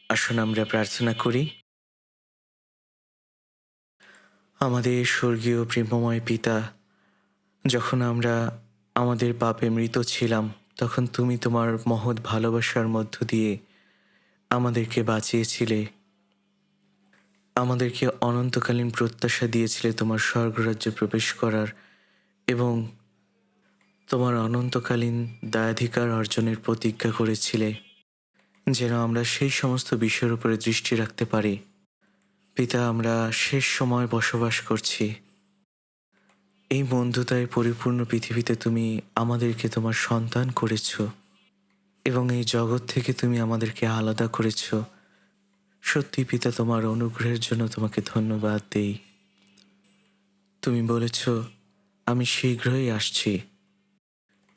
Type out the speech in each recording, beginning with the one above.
আসুন আমরা প্রার্থনা করি। আমাদের স্বর্গীয় প্রেমময় পিতা, যখন আমরা আমাদের পাপে মৃত ছিলাম, তখন তুমি তোমার মহৎ ভালোবাসার মধ্য দিয়ে আমাদেরকে বাঁচিয়েছিলে। আমাদেরকে অনন্তকালীন প্রত্যাশা দিয়েছিলে তোমার স্বর্গরাজ্যে প্রবেশ করার এবং তোমার অনন্তকালীন দায়াধিকার অর্জনের প্রতিজ্ঞা করেছিলে, যেন আমরা সেই সমস্ত বিষয়ের উপরে দৃষ্টি রাখতে পারি। পিতা, আমরা শেষ সময় বসবাস করছি। এই বন্ধুতায় পরিপূর্ণ পৃথিবীতে তুমি আমাদেরকে তোমার সন্তান করেছ এবং এই জগৎ থেকে তুমি আমাদেরকে আলাদা করেছ। সত্যি পিতা, তোমার অনুগ্রহের জন্য তোমাকে ধন্যবাদ দেই। তুমি বলেছ, আমি শীঘ্রই আসছি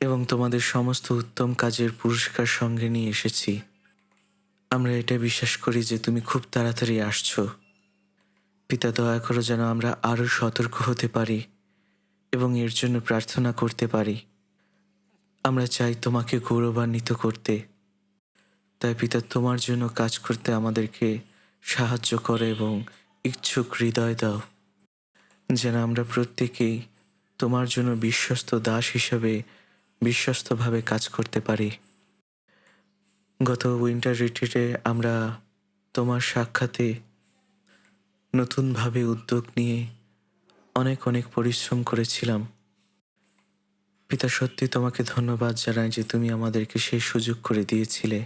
এবং তোমাদের সমস্ত উত্তম কাজের পুরস্কার সঙ্গে নিয়ে এসেছি। আমরা এটা বিশ্বাস করি যে তুমি খুব তাড়াতাড়ি আসছো। পিতা, দয়া করো যেন আমরা আরও সতর্ক হতে পারি এবং এর জন্য প্রার্থনা করতে পারি। আমরা চাই তোমাকে গৌরবান্বিত করতে। তাই পিতা, তোমার জন্য কাজ করতে আমাদেরকে সাহায্য করো এবং ইচ্ছুক হৃদয় দাও, যেন আমরা প্রত্যেকেই তোমার জন্য বিশ্বস্ত দাস হিসাবে বিশ্বস্তভাবে কাজ করতে পারি। গত উইন্টার রিট্রিটে আমরা তোমার সাক্ষাতে নতুনভাবে উদ্যোগ নিয়ে অনেক অনেক পরিশ্রম করেছিলাম। পিতা, সত্যি তোমাকে ধন্যবাদ জানাই যে তুমি আমাদেরকে সেই সুযোগ করে দিয়েছিলে,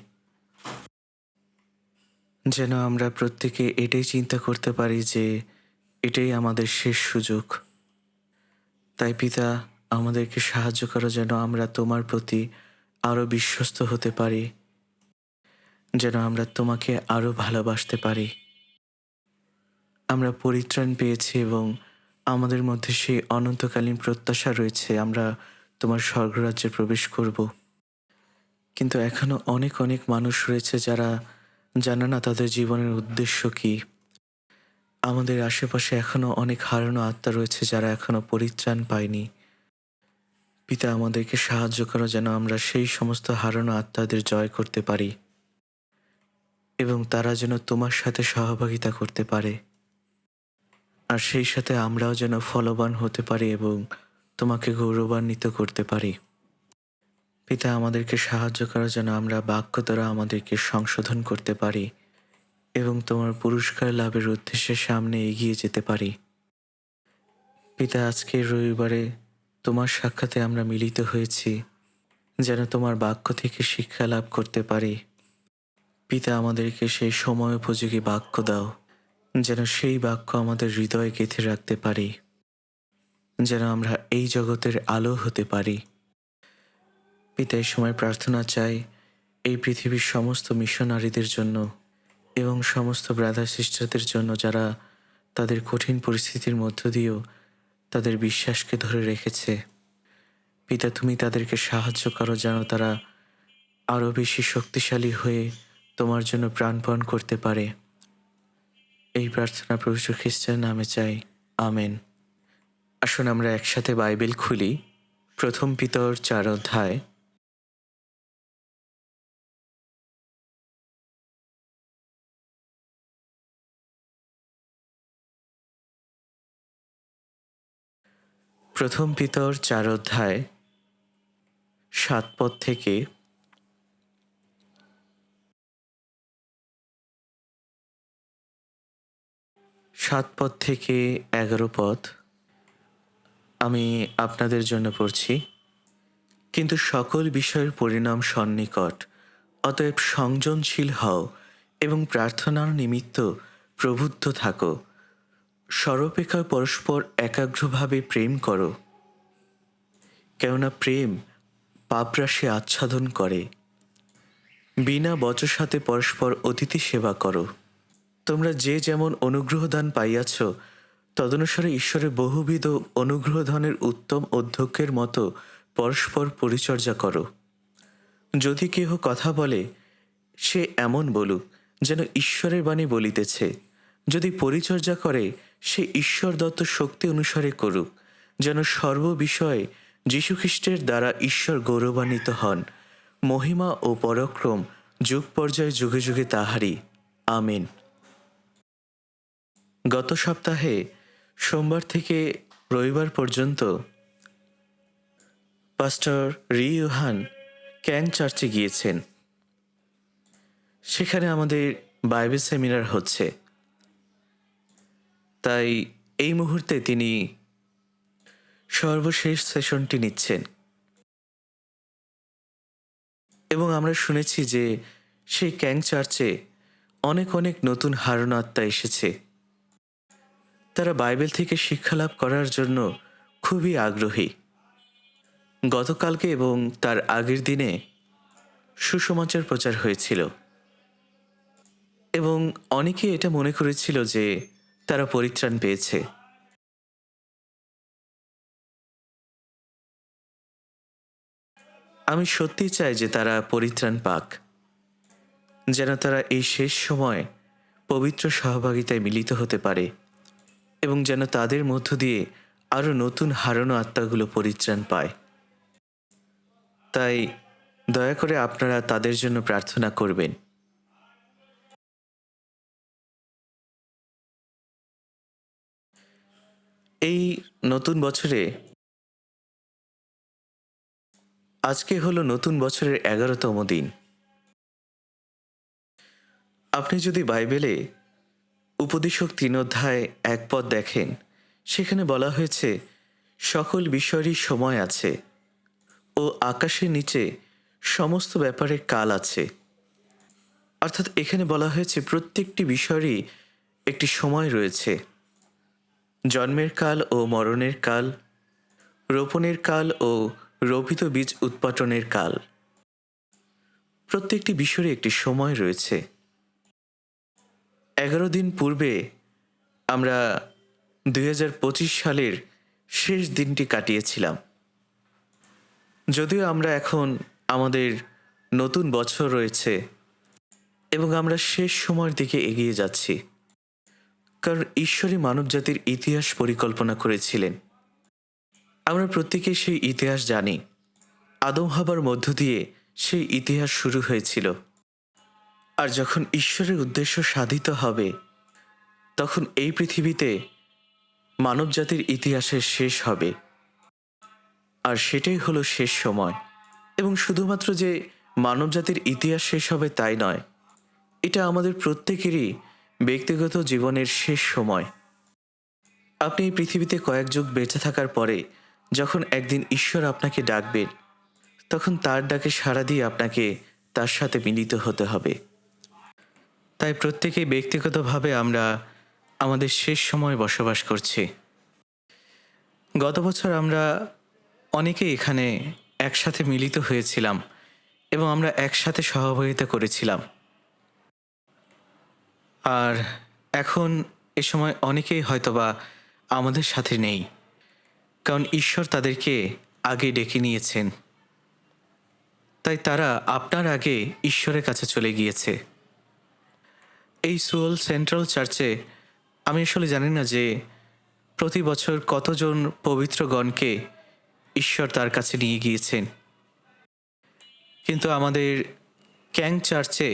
যেন আমরা প্রত্যেকে এটাই চিন্তা করতে পারি যে এটাই আমাদের শেষ সুযোগ। তাই পিতা, আমাদেরকে সাহায্য করো যেন আমরা তোমার প্রতি আরও বিশ্বস্ত হতে পারি, যেন আমরা তোমাকে আরও ভালোবাসতে পারি। আমরা পরিত্রাণ পেয়েছি এবং আমাদের মধ্যে সেই অনন্তকালীন প্রত্যাশা রয়েছে আমরা তোমার স্বর্গরাজ্যে প্রবেশ করব। কিন্তু এখনও অনেক অনেক মানুষ রয়েছে যারা জানে না তাদের জীবনের উদ্দেশ্য কী। আমাদের আশেপাশে এখনও অনেক হারানো আত্মা রয়েছে যারা এখনও পরিত্রাণ পায়নি। পিতা, আমাদেরকে সাহায্য করো যেন আমরা সেই সমস্ত হারানো আত্মাদের জয় করতে পারি এবং তারা যেন তোমার সাথে সহভাগিতা করতে পারে, আর সেই সাথে আমরাও যেন ফলবান হতে পারি এবং তোমাকে গৌরবান্বিত করতে পারি। পিতা, আমাদেরকে সাহায্য করো যেন আমরা বাক্য দ্বারা আমাদেরকে সংশোধন করতে পারি এবং তোমার পুরস্কার লাভের উদ্দেশ্যে সামনে এগিয়ে যেতে পারি। পিতা, আজকের রবিবারে তোমার সাক্ষাতে আমরা মিলিত হয়েছি যেন তোমার বাক্য থেকে শিক্ষা লাভ করতে পারি। পিতা, আমাদেরকে সেই সময় উপযোগী বাক্য দাও, যেন সেই বাক্য আমাদের হৃদয়ে গেঁথে রাখতে পারি, যেন আমরা এই জগতের আলো হতে পারি। পিতা, এই সময় প্রার্থনা চাই এই পৃথিবীর সমস্ত মিশনারিদের জন্য এবং সমস্ত ব্রাদার সিস্টারদের জন্য যারা তাদের কঠিন পরিস্থিতির মধ্য দিয়েও তাদের বিশ্বাসকে ধরে রেখেছে। পিতা, তুমি তাদেরকে সাহায্য করো যেন তারা আরও বেশি শক্তিশালী হয়ে তোমার জন্য প্রাণপণ করতে পারে। এই প্রার্থনা প্রভু যীশু খ্রিস্টের নামে চাই, আমেন। আসুন আমরা একসাথে বাইবেল খুলি। প্রথম পিতর 4 অধ্যায়। প্রথম পিতর 4 অধ্যায় 7 পদ থেকে 11 পদ আমি আপনাদের জন্য পড়ছি। কিন্তু সকল বিষয়ের পরিণাম সন্নিকট, অতএব সংযমশীল হও এবং প্রার্থনার নিমিত্ত প্রবুদ্ধ থাকো। সর্বাপেক্ষা পরস্পর একাগ্রভাবে প্রেম করো, কেননা প্রেম পাপরাশি আচ্ছাদন করে। বিনা বচসাতে পরস্পর অতিথি সেবা করো। তোমরা যে যেমন অনুগ্রহদান পাইয়াছ, তদনুসারে ঈশ্বরের বহুবিধ অনুগ্রহদানের উত্তম অধ্যক্ষের মতো পরস্পর পরিচর্যা করো। যদি কেহ কথা বলে, সে এমন বলুক যেন ঈশ্বরের বাণী বলিতেছে। যদি পরিচর্যা করে, সে ঈশ্বর দত্ত শক্তি অনুসারে করুক, যেন সর্ববিষয়ে যীশুখ্রিস্টের দ্বারা ঈশ্বর গৌরবান্বিত হন। মহিমা ও পরাক্রম যুগ পর্যায়ে যুগে যুগে তাহারই। আমিন। গত সপ্তাহে সোমবার থেকে রবিবার পর্যন্ত পাস্টর রি ইউহান ক্যাং চার্চে গিয়েছেন। সেখানে আমাদের বাইবেল সেমিনার হচ্ছে, তাই এই মুহূর্তে তিনি সর্বশেষ সেশনটি নিচ্ছেন। এবং আমরা শুনেছি যে সেই ক্যাং চার্চে অনেক অনেক নতুন হারানো আত্মা এসেছে। তারা বাইবেল থেকে শিক্ষালাভ করার জন্য খুবই আগ্রহী। গতকালকে এবং তার আগের দিনে সুসমাচার প্রচার হয়েছিল এবং অনেকে এটা মনে করেছিল যে তারা পরিত্রাণ পেয়েছে। আমি সত্যি চাই যে তারা পরিত্রাণ পাক, যেন তারা এই শেষ সময় পবিত্র সহভাগিতায় মিলিত হতে পারে এবং যেন তাদের মধ্য দিয়ে আরও নতুন হারানো আত্মাগুলো পরিত্রাণ পায়। তাই দয়া করে আপনারা তাদের জন্য প্রার্থনা করবেন। এই নতুন বছরে আজকে হলো নতুন বছরের 11তম দিন। আপনি যদি বাইবেলে উপদেশক 3 অধ্যায় 1 পদ দেখেন, সেখানে বলা হয়েছে সকল বিষয়েরই সময় আছে ও আকাশের নিচে সমস্ত ব্যাপারে কাল আছে। অর্থাৎ এখানে বলা হয়েছে প্রত্যেকটি বিষয়েরই একটি সময় রয়েছে। জন্মের কাল ও মরণের কাল, রোপণের কাল ও রোপিত বীজ উৎপাটনের কাল, প্রত্যেকটি বিষয়ের একটি সময় রয়েছে। 11 দিন পূর্বে আমরা 2025 সালের শেষ দিনটি কাটিয়েছিলাম। যদিও আমরা এখন আমাদের নতুন বছর রয়েছে এবং আমরা শেষ সময়ের দিকে এগিয়ে যাচ্ছি, কারণ ঈশ্বরই মানবজাতির ইতিহাস পরিকল্পনা করেছিলেন। আমরা প্রত্যেকেই সেই ইতিহাস জানি। আদম হাওয়ার মধ্য দিয়ে সেই ইতিহাস শুরু হয়েছিল। আর যখন ঈশ্বরের উদ্দেশ্য সাধিত হবে, তখন এই পৃথিবীতে মানবজাতির ইতিহাসের শেষ হবে। আর সেটাই হলো শেষ সময়। এবং শুধুমাত্র যে মানবজাতির ইতিহাস শেষ হবে তাই নয়, এটা আমাদের প্রত্যেকেরই ব্যক্তিগত জীবনের শেষ সময়। আপনি এই পৃথিবীতে কয়েক যুগ বেঁচে থাকার পরে যখন একদিন ঈশ্বর আপনাকে ডাকবেন, তখন তার ডাকে সাড়া দিয়ে আপনাকে তার সাথে মিলিত হতে হবে। তাই প্রত্যেকেই ব্যক্তিগতভাবে আমরা আমাদের শেষ সময়ে বসবাস করছি। গত বছর আমরা অনেকে এখানে একসাথে মিলিত হয়েছিলাম এবং আমরা একসাথে সহযোগিতা করেছিলাম। আর এখন এ সময় অনেকেই হয়তোবা আমাদের সাথে নেই, কারণ ঈশ্বর তাদেরকে আগে ডেকে নিয়েছেন। তাই তারা আপনার আগে ঈশ্বরের কাছে চলে গিয়েছে। এই সুওল সেন্ট্রাল চার্চে আমি আসলে জানি না যে প্রতি বছর কতজন পবিত্রগণকে ঈশ্বর তার কাছে নিয়ে গিয়েছেন, কিন্তু আমাদের ক্যাং চার্চে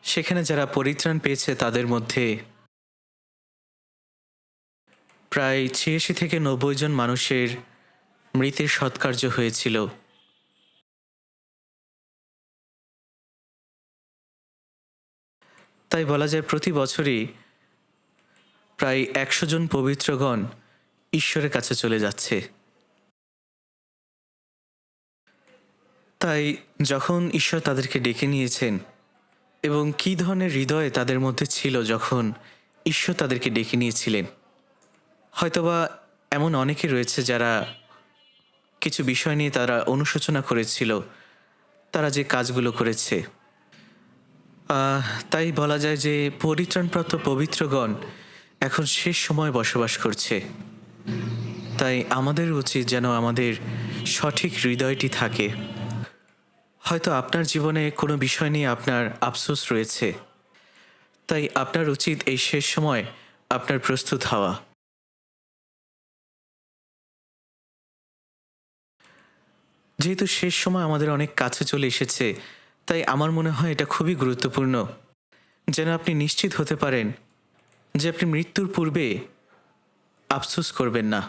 সেখানে যারা পরিত্রাণ পেয়েছে তাদের মধ্যে প্রায় 86 থেকে 90 জন মানুষের মৃতের সৎকার্য হয়েছিল। তাই বলা যায় প্রতি বছরই প্রায় 100 জন পবিত্রগণ ঈশ্বরের কাছে চলে যাচ্ছে। তাই যখন ঈশ্বর তাদেরকে ডেকে নিয়েছেন এবং কী ধরনের হৃদয় তাদের মধ্যে ছিল যখন ঈশ্বর তাদেরকে ডেকে নিয়েছিলেন, হয়তোবা এমন অনেকে রয়েছে যারা কিছু বিষয় নিয়ে তারা অনুশোচনা করেছিল, তারা যে কাজগুলো করেছে। তাই বলা যায় যে পরিত্রাণপ্রাপ্ত পবিত্রগণ এখন শেষ সময় বসবাস করছে। তাই আমাদের উচিত যেন আমাদের সঠিক হৃদয়টি থাকে। হয়তো আপনার জীবনে কোনো বিষয় নিয়ে আপনার আফসোস রয়েছে, তাই আপনার উচিত এই শেষ সময় আপনার প্রস্তুত হওয়া। যেহেতু শেষ সময় আমাদের অনেক কাছে চলে এসেছে, তাই আমার মনে হয় এটা খুবই গুরুত্বপূর্ণ যেন আপনি নিশ্চিত হতে পারেন যে আপনি মৃত্যুর পূর্বে আফসোস করবেন না।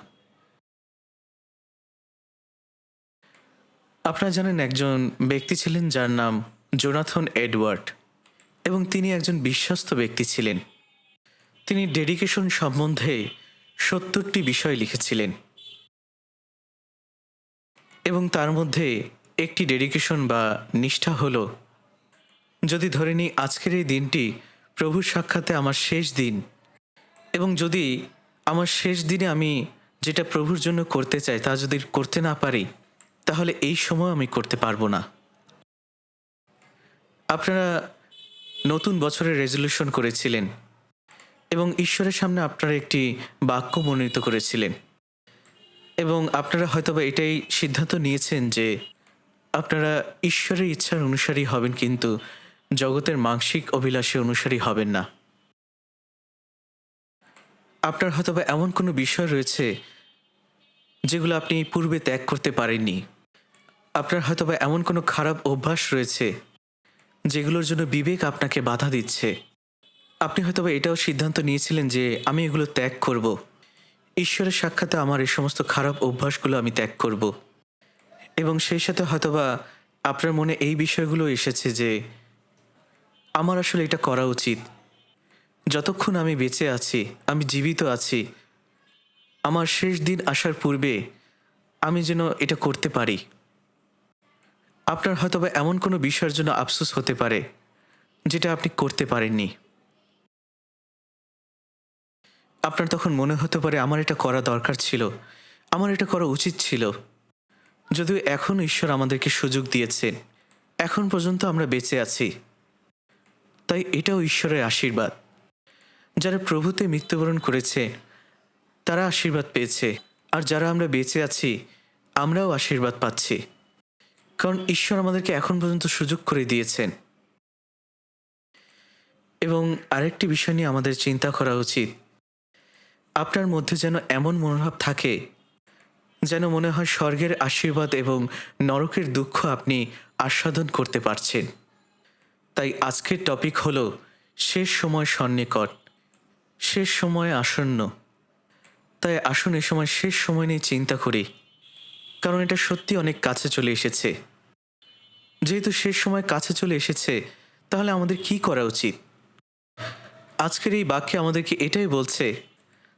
আপনারা জানেন একজন ব্যক্তি ছিলেন যার নাম জোনাথন এডওয়ার্ড, এবং তিনি একজন বিশ্বস্ত ব্যক্তি ছিলেন। তিনি ডেডিকেশন সম্বন্ধে ৭০টি বিষয় লিখেছিলেন, এবং তার মধ্যে একটি ডেডিকেশন বা নিষ্ঠা হলো, যদি ধরে নিই আজকের এই দিনটি প্রভুর সাক্ষাতে আমার শেষ দিন, এবং যদি আমার শেষ দিনে আমি যেটা প্রভুর জন্য করতে চাই তা যদি করতে না পারি, তাহলে এই সময় আমি করতে পারবো না। আপনারা নতুন বছরের রেজলিউশন করেছিলেন এবং ঈশ্বরের সামনে আপনারা একটি বাক্য মনোনীত করেছিলেন, এবং আপনারা হয়তোবা এটাই সিদ্ধান্ত নিয়েছেন যে আপনারা ঈশ্বরের ইচ্ছার অনুসারী হবেন, কিন্তু জগতের মানসিক অভিলাষে অনুসারী হবেন না। আপনার হয়তোবা এমন কোনো বিষয় রয়েছে যেগুলো আপনি পূর্বে ত্যাগ করতে পারেননি। আপনার হয়তোবা এমন কোনো খারাপ অভ্যাস রয়েছে যেগুলোর জন্য বিবেক আপনাকে বাধা দিচ্ছে। আপনি হয়তোবা এটাও সিদ্ধান্ত নিয়েছিলেন যে আমি এগুলো ত্যাগ করব, ঈশ্বরের সাক্ষাতে আমার এই সমস্ত খারাপ অভ্যাসগুলো আমি ত্যাগ করব, এবং সেই সাথে হয়তোবা আপনার মনে এই বিষয়গুলো এসেছে যে আমার আসলে এটা করা উচিত। যতক্ষণ আমি বেঁচে আছি, আমি জীবিত আছি, আমার শেষ দিন আসার পূর্বে আমি যেন এটা করতে পারি। আপনার হয়তোবা এমন কোনো বিষয়ের জন্য আফসোস হতে পারে যেটা আপনি করতে পারেননি। আপনার তখন মনে হতে পারে আমার এটা করা দরকার ছিল, আমার এটা করা উচিত ছিল। যদিও এখন ঈশ্বর আমাদেরকে সুযোগ দিয়েছেন, এখন পর্যন্ত আমরা বেঁচে আছি, তাই এটাও ঈশ্বরের আশীর্বাদ। যারা প্রভুতে মৃত্যুবরণ করেছে তারা আশীর্বাদ পেয়েছে, আর যারা আমরা বেঁচে আছি আমরাও আশীর্বাদ পাচ্ছি, কারণ ঈশ্বর আমাদেরকে এখন পর্যন্ত সুযোগ করে দিয়েছেন। এবং আরেকটি বিষয় নিয়ে আমাদের চিন্তা করা উচিত, আপনার মধ্যে যেন এমন মনোভাব থাকে যেন মনে হয় স্বর্গের আশীর্বাদ এবং নরকের দুঃখ আপনি আস্বাদন করতে পারছেন। তাই আজকের টপিক হলো শেষ সময় সন্নিকট, শেষ সময় আসন্ন। তাই আসুন এ সময় শেষ সময় নিয়ে চিন্তা করি, কারণ এটা সত্যি অনেক কাছে চলে এসেছে। যেহেতু শেষ সময় কাছে চলে এসেছে, তাহলে আমাদের কি করা উচিত? আজকের এই বাক্যে আমাদেরকে এটাই বলছে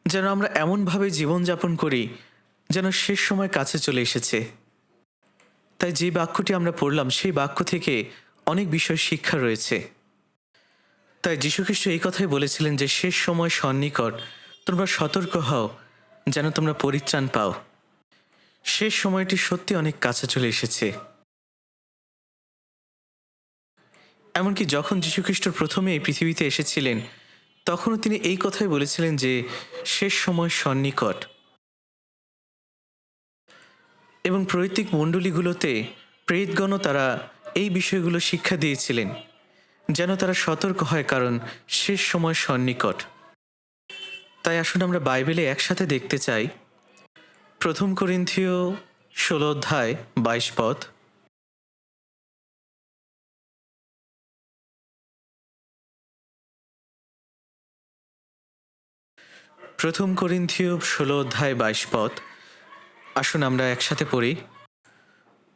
যেন আমরা এমনভাবে জীবনযাপন করি যেন শেষ সময় কাছে চলে এসেছে। তাই যে বাক্যটি আমরা পড়লাম সেই বাক্য থেকে অনেক বিষয় শিক্ষা রয়েছে। তাই যীশুখ্রিস্ট এই কথাই বলেছিলেন যে শেষ সময় সন্নিকট, তোমরা সতর্ক হও যেন তোমরা পরিত্রাণ পাও। শেষ সময়টি সত্যি অনেক কাছে চলে এসেছে। এমনকি যখন যীশুখ্রিস্ট প্রথমে এই পৃথিবীতে এসেছিলেন তখনও তিনি এই কথাই বলেছিলেন যে শেষ সময় সন্নিকট, এবং পৈতৃক মণ্ডলীগুলোতে প্রেতগণও তারা এই বিষয়গুলো শিক্ষা দিয়েছিলেন যেন তারা সতর্ক হয়, কারণ শেষ সময় সন্নিকট। তাই আসুন আমরা বাইবেলে একসাথে দেখতে চাই ১ করিন্থীয় ১৬ অধ্যায় ২২ পদ। প্রথম করিন্থীয় ১৬ অধ্যায় ২২ পদ। আসুন আমরা একসাথে পড়ি।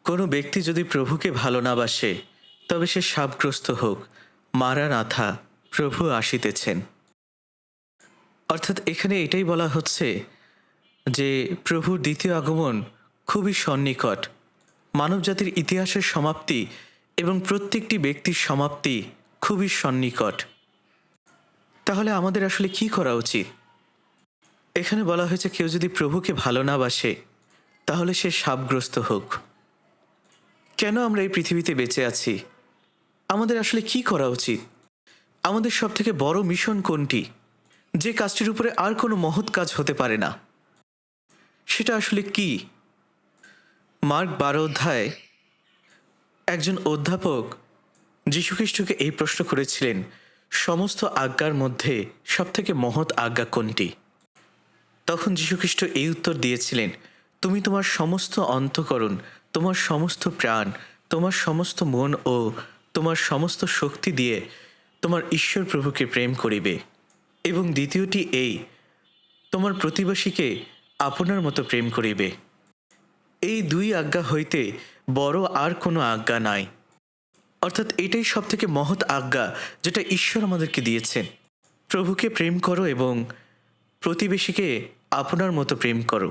কোনো ব্যক্তি যদি প্রভুকে ভালো না বাসে তবে সে শাপগ্রস্ত হোক, মারা নাথা, প্রভু আসিতেছেন। অর্থাৎ এখানে এটাই বলা হচ্ছে যে প্রভুর দ্বিতীয় আগমন খুবই সন্নিকট। মানবজাতির ইতিহাসের সমাপ্তি এবং প্রত্যেকটি ব্যক্তির সমাপ্তি খুবই সন্নিকট। তাহলে আমাদের আসলে কি করা উচিত? এখানে বলা হয়েছে কেউ যদি প্রভুকে ভালো না বাসে তাহলে সে শাপগ্রস্ত হোক। কেন আমরা এই পৃথিবীতে বেঁচে আছি? আমাদের আসলে কি করা উচিত? আমাদের সবথেকে বড় মিশন কোনটি, যে কাজটির উপরে আর কোনো মহৎ কাজ হতে পারে না? সেটা আসলে কি? মার্ক ১২ অধ্যায় একজন অধ্যাপক যীশুখ্রিস্টকে এই প্রশ্ন করেছিলেন, সমস্ত আজ্ঞার মধ্যে সবথেকে মহৎ আজ্ঞা কোনটি? তখন যীশুখ্রিস্ট এই উত্তর দিয়েছিলেন, তুমি তোমার সমস্ত অন্তঃকরণ, তোমার সমস্ত প্রাণ, তোমার সমস্ত মন ও তোমার সমস্ত শক্তি দিয়ে তোমার ঈশ্বর প্রভুকে প্রেম করিবে, এবং দ্বিতীয়টি এই, তোমার প্রতিবেশীকে আপনার মতো প্রেম করিবে। এই দুই আজ্ঞা হইতে বড় আর কোনো আজ্ঞা নাই। অর্থাৎ এটাই সব থেকে মহৎ আজ্ঞা যেটা ঈশ্বর আমাদেরকে দিয়েছেন। প্রভুকে প্রেম করো এবং প্রতিবেশীকে আপনার মতো প্রেম করো।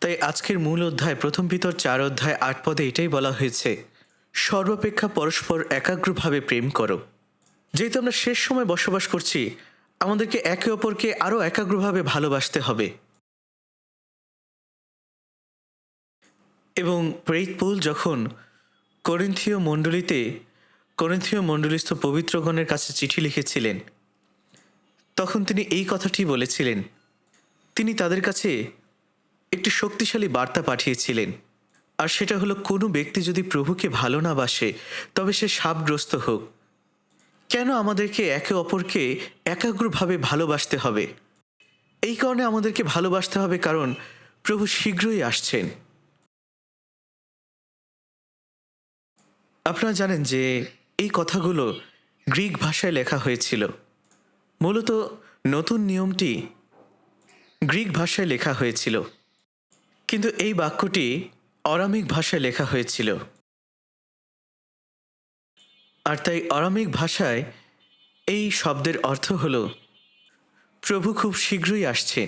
তাই আজকের মূল অধ্যায় 1 পিতর 4 অধ্যায় 8 পদে এটাই বলা হয়েছে, সর্বাপেক্ষা পরস্পর একাগ্রভাবে প্রেম করো। যেহেতু আমরা শেষ সময় বসবাস করছি, আমাদেরকে একে অপরকে আরও একাগ্রভাবে ভালোবাসতে হবে। এবং প্রেরিত পৌল যখন করিন্থীয় মণ্ডলীস্থ পবিত্রগণের কাছে চিঠি লিখেছিলেন, তখন তিনি এই কথাটি বলেছিলেন। তিনি তাদের কাছে একটি শক্তিশালী বার্তা পাঠিয়েছিলেন, আর সেটা হলো, কোনো ব্যক্তি যদি প্রভুকে ভালো না বাসে তবে সে শাপগ্রস্ত হোক। কেন আমাদেরকে একে অপরকে একাগ্রভাবে ভালোবাসতে হবে? এই কারণে আমাদেরকে ভালোবাসতে হবে কারণ প্রভু শীঘ্রই আসছেন। আপনারা জানেন যে এই কথাগুলো গ্রিক ভাষায় লেখা হয়েছিল। মূলত নতুন নিয়মটি গ্রিক ভাষায় লেখা হয়েছিল, কিন্তু এই বাক্যটি অরামিক ভাষায় লেখা হয়েছিল। আর তাই অরামিক ভাষায় এই শব্দের অর্থ হল প্রভু খুব শীঘ্রই আসছেন।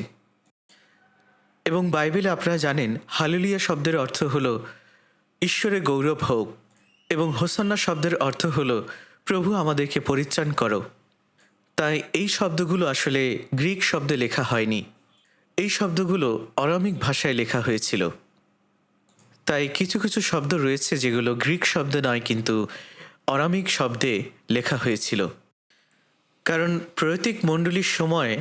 এবং বাইবেলে আপনারা জানেন হালেলুয়া শব্দের অর্থ হল ঈশ্বরের গৌরব হোক, এবং হোসান্না শব্দের অর্থ হল প্রভু আমাদেরকে পরিত্রাণ করো। তাই এই শব্দগুলো আসলে গ্রিক শব্দে লেখা হয়নি, এই শব্দগুলো অরামিক ভাষায় লেখা হয়েছিল। তাই কিছু কিছু শব্দ রয়েছে যেগুলো গ্রিক শব্দ নয়, কিন্তু অরামিক শব্দে লেখা হয়েছিল। কারণ প্রতীক মণ্ডলীর সময়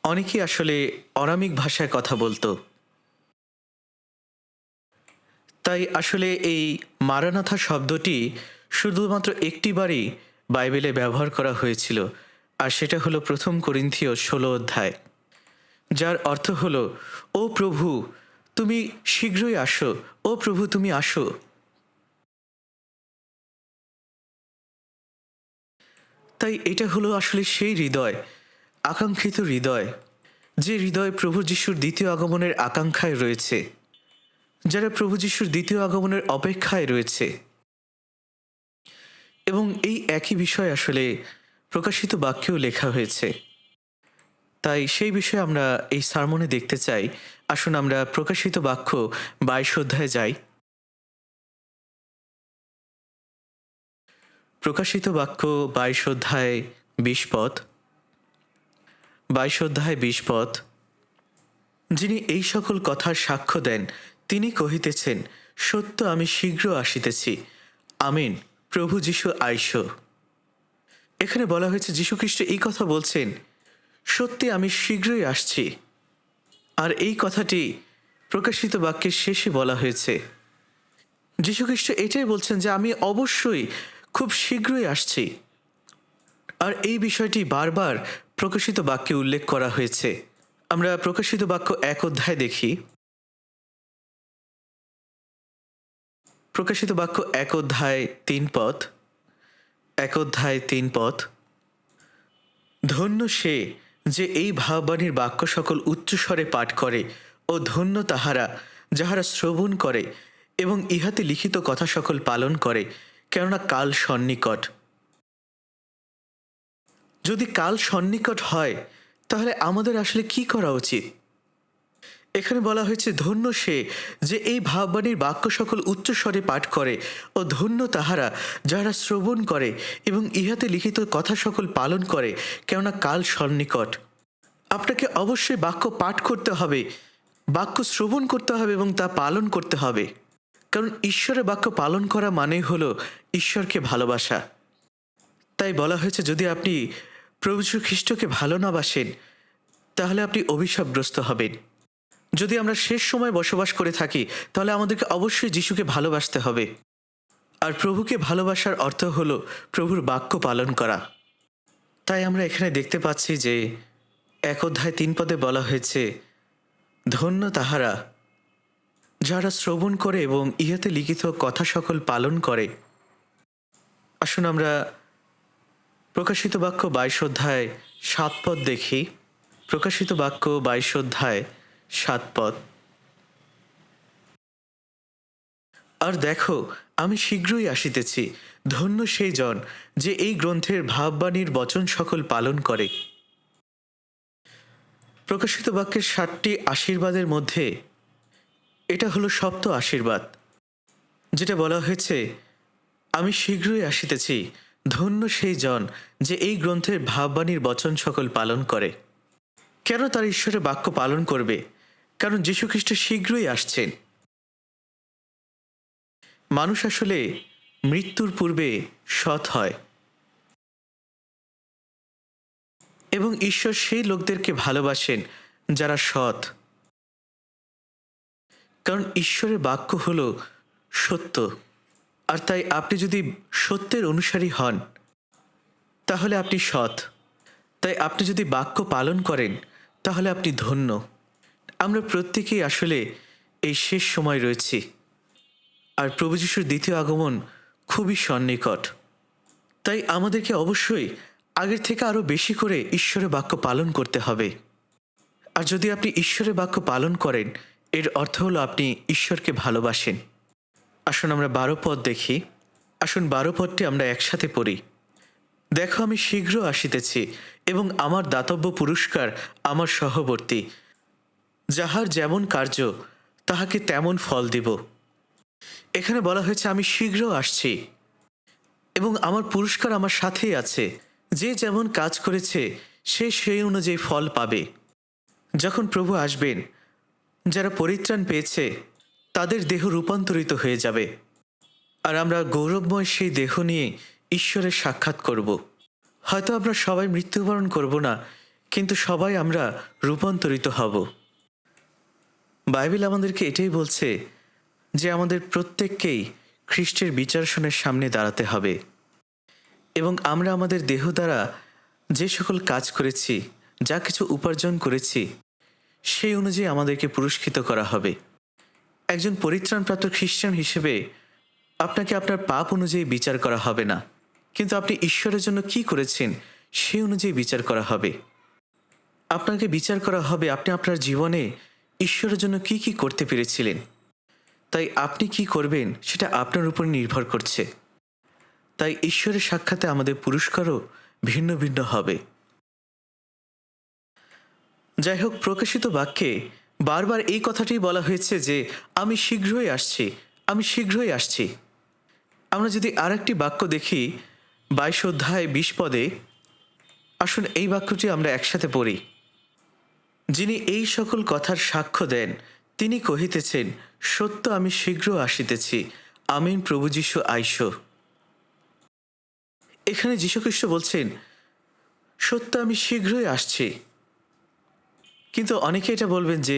অনেকেই আসলে অরামিক ভাষায় কথা বলতো। তাই আসলে এই মারানাথা শব্দটি শুধুমাত্র একটিবারই বাইবেলে ব্যবহার করা হয়েছিল, আর সেটা হলো 1 করিন্থীয় 16 অধ্যায়, যার অর্থ হলো, ও প্রভু তুমি শীঘ্রই আসো, ও প্রভু তুমি আসো। তাই এটা হলো আসলে সেই হৃদয়, আকাঙ্ক্ষিত হৃদয়, যে হৃদয় প্রভু যিশুর দ্বিতীয় আগমনের আকাঙ্ক্ষায় রয়েছে, যারা প্রভু যিশুর দ্বিতীয় আগমনের অপেক্ষায় রয়েছে। এবং এই একই বিষয় আসলে প্রকাশিত বাক্যেও লেখা হয়েছে। তাই সেই বিষয়ে আমরা এই সারমনে দেখতে চাই। আসুন আমরা প্রকাশিত বাক্য 22 অধ্যায়ে যাই। প্রকাশিত বাক্য 22 অধ্যায় 20 পদ। 22 অধ্যায় 20 পদ। যিনি এই সকল কথার সাক্ষ্য দেন তিনি কহিতেছেন, সত্য আমি শীঘ্র আসিতেছি, আমিন, প্রভু যিশু আইসো। এখানে বলা হয়েছে যীশুখ্রিস্ট এই কথা বলছেন, সত্যি আমি শীঘ্রই আসছি। আর এই কথাটি প্রকাশিত বাক্যের শেষে বলা হয়েছে। যীশুখ্রিস্ট এটাই বলছেন যে আমি অবশ্যই খুব শীঘ্রই আসছি। আর এই বিষয়টি বারবার প্রকাশিত বাক্যে উল্লেখ করা হয়েছে। আমরা প্রকাশিত বাক্য 1 অধ্যায় দেখি। প্রকাশিত বাক্য 1 অধ্যায় 3 পদ। 1 অধ্যায় 3 পদ। ধন্য সে যে এই ভাববাণীর বাক্য সকল উচ্চস্বরে পাঠ করে, ও ধন্য তাহারা যাহারা শ্রবণ করে এবং ইহাতে লিখিত কথা সকল পালন করে, কেননা কাল সন্নিকট। যদি কাল সন্নিকট হয় তাহলে আমাদের আসলে কি করা উচিত? এখানে বলা হয়েছে, ধন্য সে যে এই ভাববাণীর বাক্য সকল উচ্চস্বরে পাঠ করে, ও ধন্য তাহারা যাহারা শ্রবণ করে এবং ইহাতে লিখিত কথা সকল পালন করে, কেননা কাল সন্নিকট। আপনাকে অবশ্যই বাক্য পাঠ করতে হবে, বাক্য শ্রবণ করতে হবে এবং তা পালন করতে হবে। কারণ ঈশ্বরের বাক্য পালন করা মানেই হলো ঈশ্বরকে ভালোবাসা। তাই বলা হয়েছে, যদি আপনি প্রভু যীশু খ্রিস্টকে ভালো না বাসেন তাহলে আপনি অভিশাপগ্রস্ত হবেন। যদি আমরা শেষ সময় বসবাস করে থাকি তাহলে আমাদেরকে অবশ্যই যিশুকে ভালোবাসতে হবে। আর প্রভুকে ভালোবাসার অর্থ হলো প্রভুর বাক্য পালন করা। তাই আমরা এখানে দেখতে পাচ্ছি যে 1 অধ্যায় 3 পদে বলা হয়েছে, ধন্য তাহারা যারা শ্রবণ করে এবং ইহাতে লিখিত কথা সকল পালন করে। আসুন আমরা প্রকাশিত বাক্য 22 অধ্যায় 7 পদ দেখি। প্রকাশিত বাক্য 22 অধ্যায় 7 পদ। আর দেখো, আমি শীঘ্রই আসিতেছি, ধন্য সেই জন যে এই গ্রন্থের ভাববাণীর বচন সকল পালন করে। প্রকাশিত বাক্যের 7টি আশীর্বাদের মধ্যে এটা হলো সপ্ত আশীর্বাদ, যেটা বলা হয়েছে, আমি শীঘ্রই আসিতেছি, ধন্য সেই জন যে এই গ্রন্থের ভাববাণীর বচন সকল পালন করে। কেন তার ঈশ্বরের বাক্য পালন করবে? কারণ যীশুখ্রিস্ট শীঘ্রই আসছেন। মানুষ আসলে মৃত্যুর পূর্বে সৎ হয়, এবং ঈশ্বর সেই লোকদেরকে ভালোবাসেন যারা সৎ, কারণ ঈশ্বরের বাক্য হল সত্য। আর তাই আপনি যদি সত্যের অনুসারী হন তাহলে আপনি সৎ। তাই আপনি যদি বাক্য পালন করেন তাহলে আপনি ধন্য। আমরা প্রত্যেকেই আসলে এই শেষ সময় রয়েছি, আর প্রভু যিশুর দ্বিতীয় আগমন খুবই সন্নিকট। তাই আমাদেরকে অবশ্যই আগের থেকে আরও বেশি করে ঈশ্বরের বাক্য পালন করতে হবে। আর যদি আপনি ঈশ্বরের বাক্য পালন করেন, এর অর্থ হলো আপনি ঈশ্বরকে ভালোবাসেন। আসুন আমরা 12 পদ দেখি। আসুন 12 পদটি আমরা একসাথে পড়ি। দেখো, আমি শীঘ্র আসিতেছি, এবং আমার দাতব্য পুরস্কার আমার সহবর্তী, যাহার যেমন কার্য তাহাকে তেমন ফল দিব। এখানে বলা হয়েছে আমি শীঘ্র আসছি এবং আমার পুরস্কার আমার সাথেই আছে। যে যেমন কাজ করেছে সে সেই অনুযায়ী ফল পাবে। যখন প্রভু আসবেন, যারা পরিত্রাণ পেয়েছে তাদের দেহ রূপান্তরিত হয়ে যাবে, আর আমরা গৌরবময় সেই দেহ নিয়ে ঈশ্বরের সাক্ষাৎ করব। হয়তো আমরা সবাই মৃত্যুবরণ করব না, কিন্তু সবাই আমরা রূপান্তরিত হব। বাইবেল আমাদেরকে এটাই বলছে যে আমাদের প্রত্যেককেই খ্রিস্টের বিচারাসনের সামনে দাঁড়াতে হবে, এবং আমরা আমাদের দেহ দ্বারা যে সকল কাজ করেছি, যা কিছু উপার্জন করেছি, সেই অনুযায়ী আমাদেরকে পুরস্কৃত করা হবে। একজন পরিত্রাণপ্রাপ্ত খ্রিস্টান হিসেবে আপনাকে আপনার পাপ অনুযায়ী বিচার করা হবে না, কিন্তু আপনি ঈশ্বরের জন্য কি করেছেন সেই অনুযায়ী বিচার করা হবে। আপনাকে বিচার করা হবে আপনি আপনার জীবনে ঈশ্বরের জন্য কি কি করতে পেরেছিলেন। তাই আপনি কি করবেন সেটা আপনার উপর নির্ভর করছে। তাই ঈশ্বরের সাক্ষাতে আমাদের পুরস্কারও ভিন্ন ভিন্ন হবে। যাই হোক, প্রকাশিত বাক্যে বারবার এই কথাটি বলা হয়েছে যে আমি শীঘ্রই আসছি, আমি শীঘ্রই আসছি। আমরা যদি আর একটি বাক্য দেখি 22 অধ্যায় 20 পদে, আসুন এই বাক্যটি আমরা একসাথে পড়ি। যিনি এই সকল কথার সাক্ষ্য দেন তিনি কহিতেছেন, সত্য আমি শীঘ্র আসিতেছি, আমিন, প্রভু যীশু আইসো। এখানে যীশুখ্রিস্ট বলছেন, সত্য আমি শীঘ্রই আসছি। কিন্তু অনেকে এটা বলবেন যে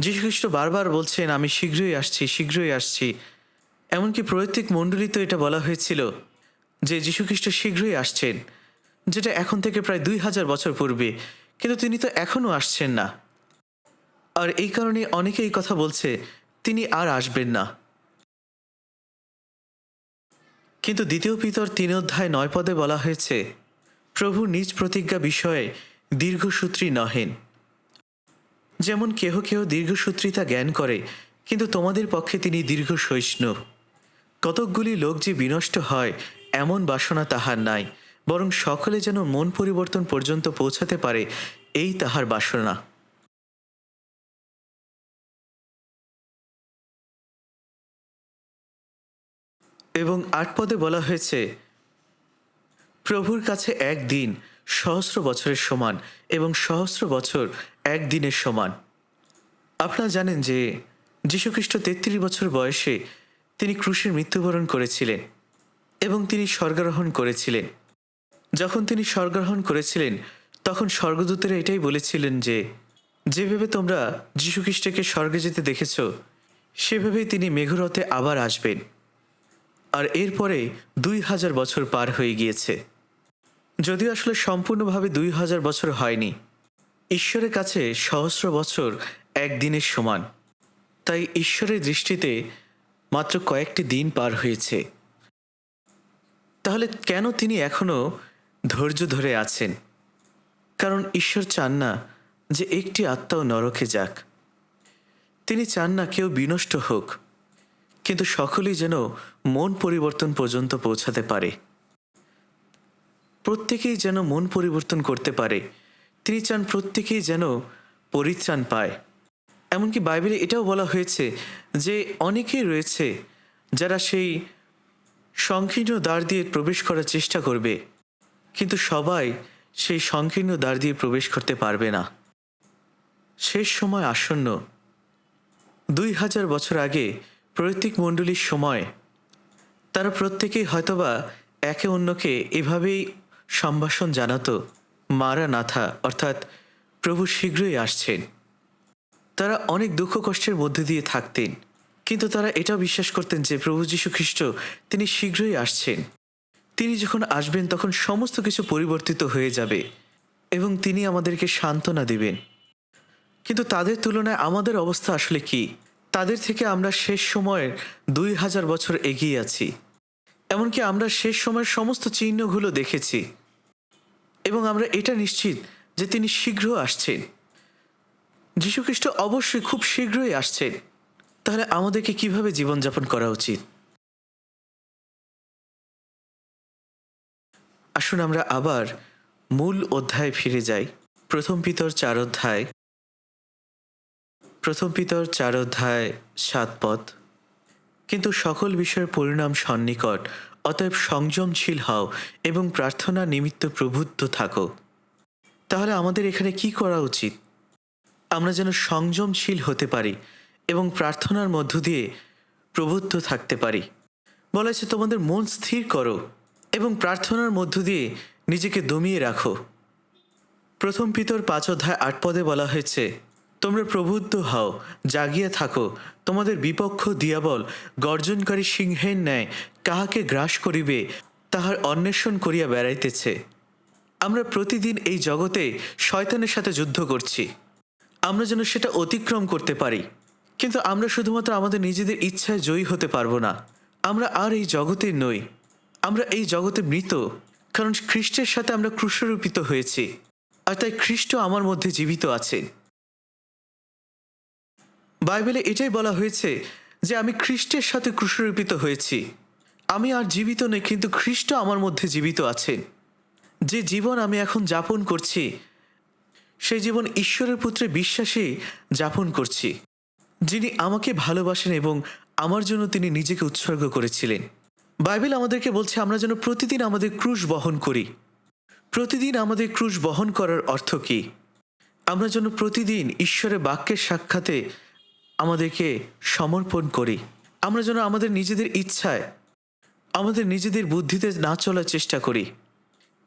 যীশুখ্রিস্ট বারবার বলছেন আমি শীঘ্রই আসছি, শীঘ্রই আসছি। এমনকি পৈতৃক মণ্ডলীতে এটা বলা হয়েছিল যে যীশুখ্রিস্ট শীঘ্রই আসছেন, যেটা এখন থেকে প্রায় 2000 বছর পূর্বে, কিন্তু তিনি তো এখনও আসছেন না। আর এই কারণে অনেকে এই কথা বলছে তিনি আর আসবেন না। কিন্তু দ্বিতীয় পিতর 3 অধ্যায় 9 পদে বলা হয়েছে, প্রভু নিজ প্রতিজ্ঞা বিষয়ে দীর্ঘসূত্রী নহেন। যেমন কেহ কেহ দীর্ঘসূত্রিতা জ্ঞান করে, কিন্তু তোমাদের পক্ষে তিনি দীর্ঘ সহিষ্ণু। কতকগুলি লোক যে বিনষ্ট হয় এমন বাসনা তাহার নাই, বরং সকলে যেন মন পরিবর্তন পর্যন্ত পৌঁছাতে পারে, এই তাহার বাসনা। এবং 8 পদে বলা হয়েছে, প্রভুর কাছে এক দিন সহস্র বছরের সমান, এবং সহস্র বছর এক দিনের সমান। আপনারা জানেন যে যীশুখ্রিস্ট 33 বছর বয়সে তিনি ক্রুশের মৃত্যুবরণ করেছিলেন এবং তিনি স্বর্গারোহণ করেছিলেন। যখন তিনি স্বর্গারোহণ করেছিলেন তখন স্বর্গদূতেরা এটাই বলেছিলেন যে যেভাবে তোমরা যীশুখ্রিস্টকে স্বর্গে যেতে দেখেছ, সেভাবেই তিনি মেঘরথে আবার আসবেন। আর এরপরে 2000 বছর পার হয়ে গিয়েছে। যদিও আসলে সম্পূর্ণভাবে 2000 বছর হয়নি। ঈশ্বরের কাছে সহস্র বছর এক দিনের সমান। তাই ঈশ্বরের দৃষ্টিতে মাত্র কয়েকটি দিন পার হয়েছে। তাহলে কেন তিনি এখনও ধৈর্য ধরে আছেন, কারণ ঈশ্বর চান না যে একটি আত্মাও নরকে যাক। তিনি চান না কেউ বিনষ্ট হোক, কিন্তু সকলেই যেন মন পরিবর্তন পর্যন্ত পৌঁছাতে পারে। প্রত্যেকেই যেন মন পরিবর্তন করতে পারে। তিনি চান প্রত্যেকেই যেন পরিত্রাণ পায়। এমনকি বাইবেলে এটাও বলা হয়েছে যে অনেকেই রয়েছে যারা সেই সংকীর্ণ দ্বার দিয়ে প্রবেশ করার চেষ্টা করবে, কিন্তু সবাই সেই সংকীর্ণ দ্বার দিয়ে প্রবেশ করতে পারবে না। শেষ সময় আসন্ন। 2000 বছর আগে প্রত্যেক মণ্ডলীর সময় তারা প্রত্যেকেই হয়তোবা একে অন্যকে এভাবেই সম্ভাষণ জানাতো, মারা নাথা, অর্থাৎ প্রভু শীঘ্রই আসছেন। তারা অনেক দুঃখ কষ্টের মধ্যে দিয়ে থাকতেন, কিন্তু তারা এটাও বিশ্বাস করতেন যে প্রভু যীশু খ্রিস্ট তিনি শীঘ্রই আসছেন। তিনি যখন আসবেন তখন সমস্ত কিছু পরিবর্তিত হয়ে যাবে এবং তিনি আমাদেরকে সান্ত্বনা দিবেন। কিন্তু তাদের তুলনায় আমাদের অবস্থা আসলে কি? তাদের থেকে আমরা শেষ সময়ের 2000 বছর এগিয়ে আছি। এমনকি আমরা শেষ সময়ের সমস্ত চিহ্নগুলো দেখেছি এবং আমরা এটা নিশ্চিত যে তিনি শীঘ্র আসছেন। যীশুখ্রিস্ট অবশ্যই খুব শীঘ্রই আসছেন। তাহলে আমাদেরকে কিভাবে জীবনযাপন করা উচিত? আসুন আমরা আবার মূল অধ্যায়ে ফিরে যাই। প্রথম পিতর 4 অধ্যায় 7 পদ। কিন্তু সকল বিষয়ের পরিণাম সন্নিকট, অতএব সংযমশীল হও এবং প্রার্থনা নিমিত্ত প্রবুদ্ধ থাকো। তাহলে আমাদের এখানে কি করা উচিত? আমরা যেন সংযমশীল হতে পারি এবং প্রার্থনার মধ্য দিয়ে প্রবুদ্ধ থাকতে পারি। বলা হয়েছে তোমাদের মন স্থির করো এবং প্রার্থনার মধ্য দিয়ে নিজেকে দমিয়ে রাখো। প্রথম পিতর 5 অধ্যায় 8 পদে বলা হয়েছে, তোমরা প্রবুদ্ধ হও, জাগিয়া থাকো, তোমাদের বিপক্ষ দিয়াবল গর্জনকারী সিংহের ন্যায় কাহাকে গ্রাস করিবে তাহার অন্বেষণ করিয়া বেড়াইতেছে। আমরা প্রতিদিন এই জগতে শয়তানের সাথে যুদ্ধ করছি। আমরা যেন সেটা অতিক্রম করতে পারি, কিন্তু আমরা শুধুমাত্র আমাদের নিজেদের ইচ্ছায় জয়ী হতে পারবো না। আমরা আর এই জগতে নই, আমরা এই জগতে মৃত, কারণ খ্রিস্টের সাথে আমরা ক্রুশরূপিত হয়েছি, আর তাই খ্রিস্ট আমার মধ্যে জীবিত আছেন। বাইবেলে এটাই বলা হয়েছে যে আমি খ্রিস্টের সাথে ক্রুশরূপিত হয়েছি। আমি আর জীবিত নই, কিন্তু খ্রিস্ট আমার মধ্যে জীবিত আছেন। যে জীবন আমি এখন যাপন করছি সেই জীবন ঈশ্বরের পুত্রে বিশ্বাসে যাপন করছি, যিনি আমাকে ভালোবাসেন এবং আমার জন্য তিনি নিজেকে উৎসর্গ করেছিলেন। বাইবেল আমাদেরকে বলছে আমরা যেন প্রতিদিন আমাদের ক্রুশ বহন করি। প্রতিদিন আমাদের ক্রুশ বহন করার অর্থ কী? আমরা যেন প্রতিদিন ঈশ্বরের বাক্যের সাক্ষাতে আমাদেরকে সমর্পণ করি। আমরা যেন আমাদের নিজেদের ইচ্ছায়, আমাদের নিজেদের বুদ্ধিতে না চলার চেষ্টা করি।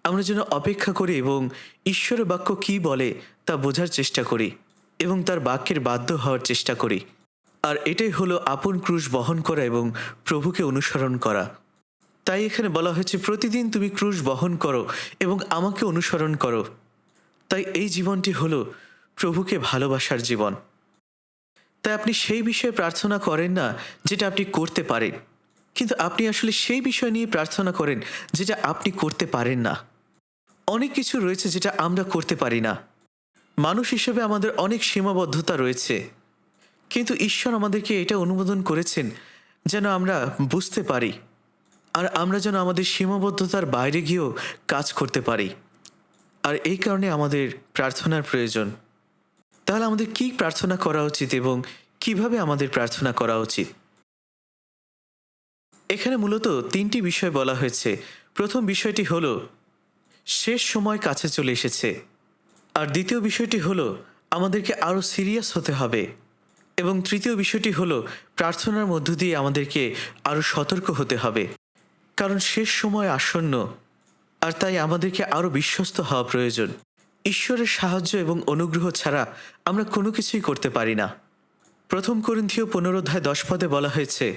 আমরা যেন অপেক্ষা করি এবং ঈশ্বরের বাক্য কী বলে তা বোঝার চেষ্টা করি এবং তার বাক্যের বাধ্য হওয়ার চেষ্টা করি। আর এটাই হলো আপন ক্রুশ বহন করা এবং প্রভুকে অনুসরণ করা। তাই এখানে বলা হয়েছে প্রতিদিন তুমি ক্রুশ বহন করো এবং আমাকে অনুসরণ করো। তাই এই জীবনটি হলো প্রভুকে ভালোবাসার জীবন। তাই আপনি সেই বিষয়ে প্রার্থনা করেন না যেটা আপনি করতে পারেন, কিন্তু আপনি আসলে সেই বিষয় নিয়ে প্রার্থনা করেন যেটা আপনি করতে পারেন না। অনেক কিছু রয়েছে যেটা আমরা করতে পারি না। মানুষ হিসেবে আমাদের অনেক সীমাবদ্ধতা রয়েছে, কিন্তু ঈশ্বর আমাদেরকে এটা অনুমোদন করেছেন যেন আমরা বুঝতে পারি, আর আমরা যেন আমাদের সীমাবদ্ধতার বাইরে গিয়েও কাজ করতে পারি। আর এই কারণে আমাদের প্রার্থনার প্রয়োজন। তাহলে আমাদের কি প্রার্থনা করা উচিত এবং কিভাবে আমাদের প্রার্থনা করা উচিত? এখানে মূলত 3টি বিষয় বলা হয়েছে। প্রথম বিষয়টি হলো শেষ সময় কাছে চলে এসেছে, আর দ্বিতীয় বিষয়টি হলো আমাদেরকে আরও সিরিয়াস হতে হবে, এবং তৃতীয় বিষয়টি হলো প্রার্থনার মধ্য দিয়ে আমাদেরকে আরও সতর্ক হতে হবে, কারণ শেষ সময় আসন্ন, আর তাই আমাদেরকে আরও বিশ্বস্ত হওয়া প্রয়োজন। ঈশ্বরের সাহায্য এবং অনুগ্রহ ছাড়া আমরা কোনো কিছুই করতে পারি না। প্রথম করিন্থীয় 15 অধ্যায় 10 পদে বলা হয়েছে,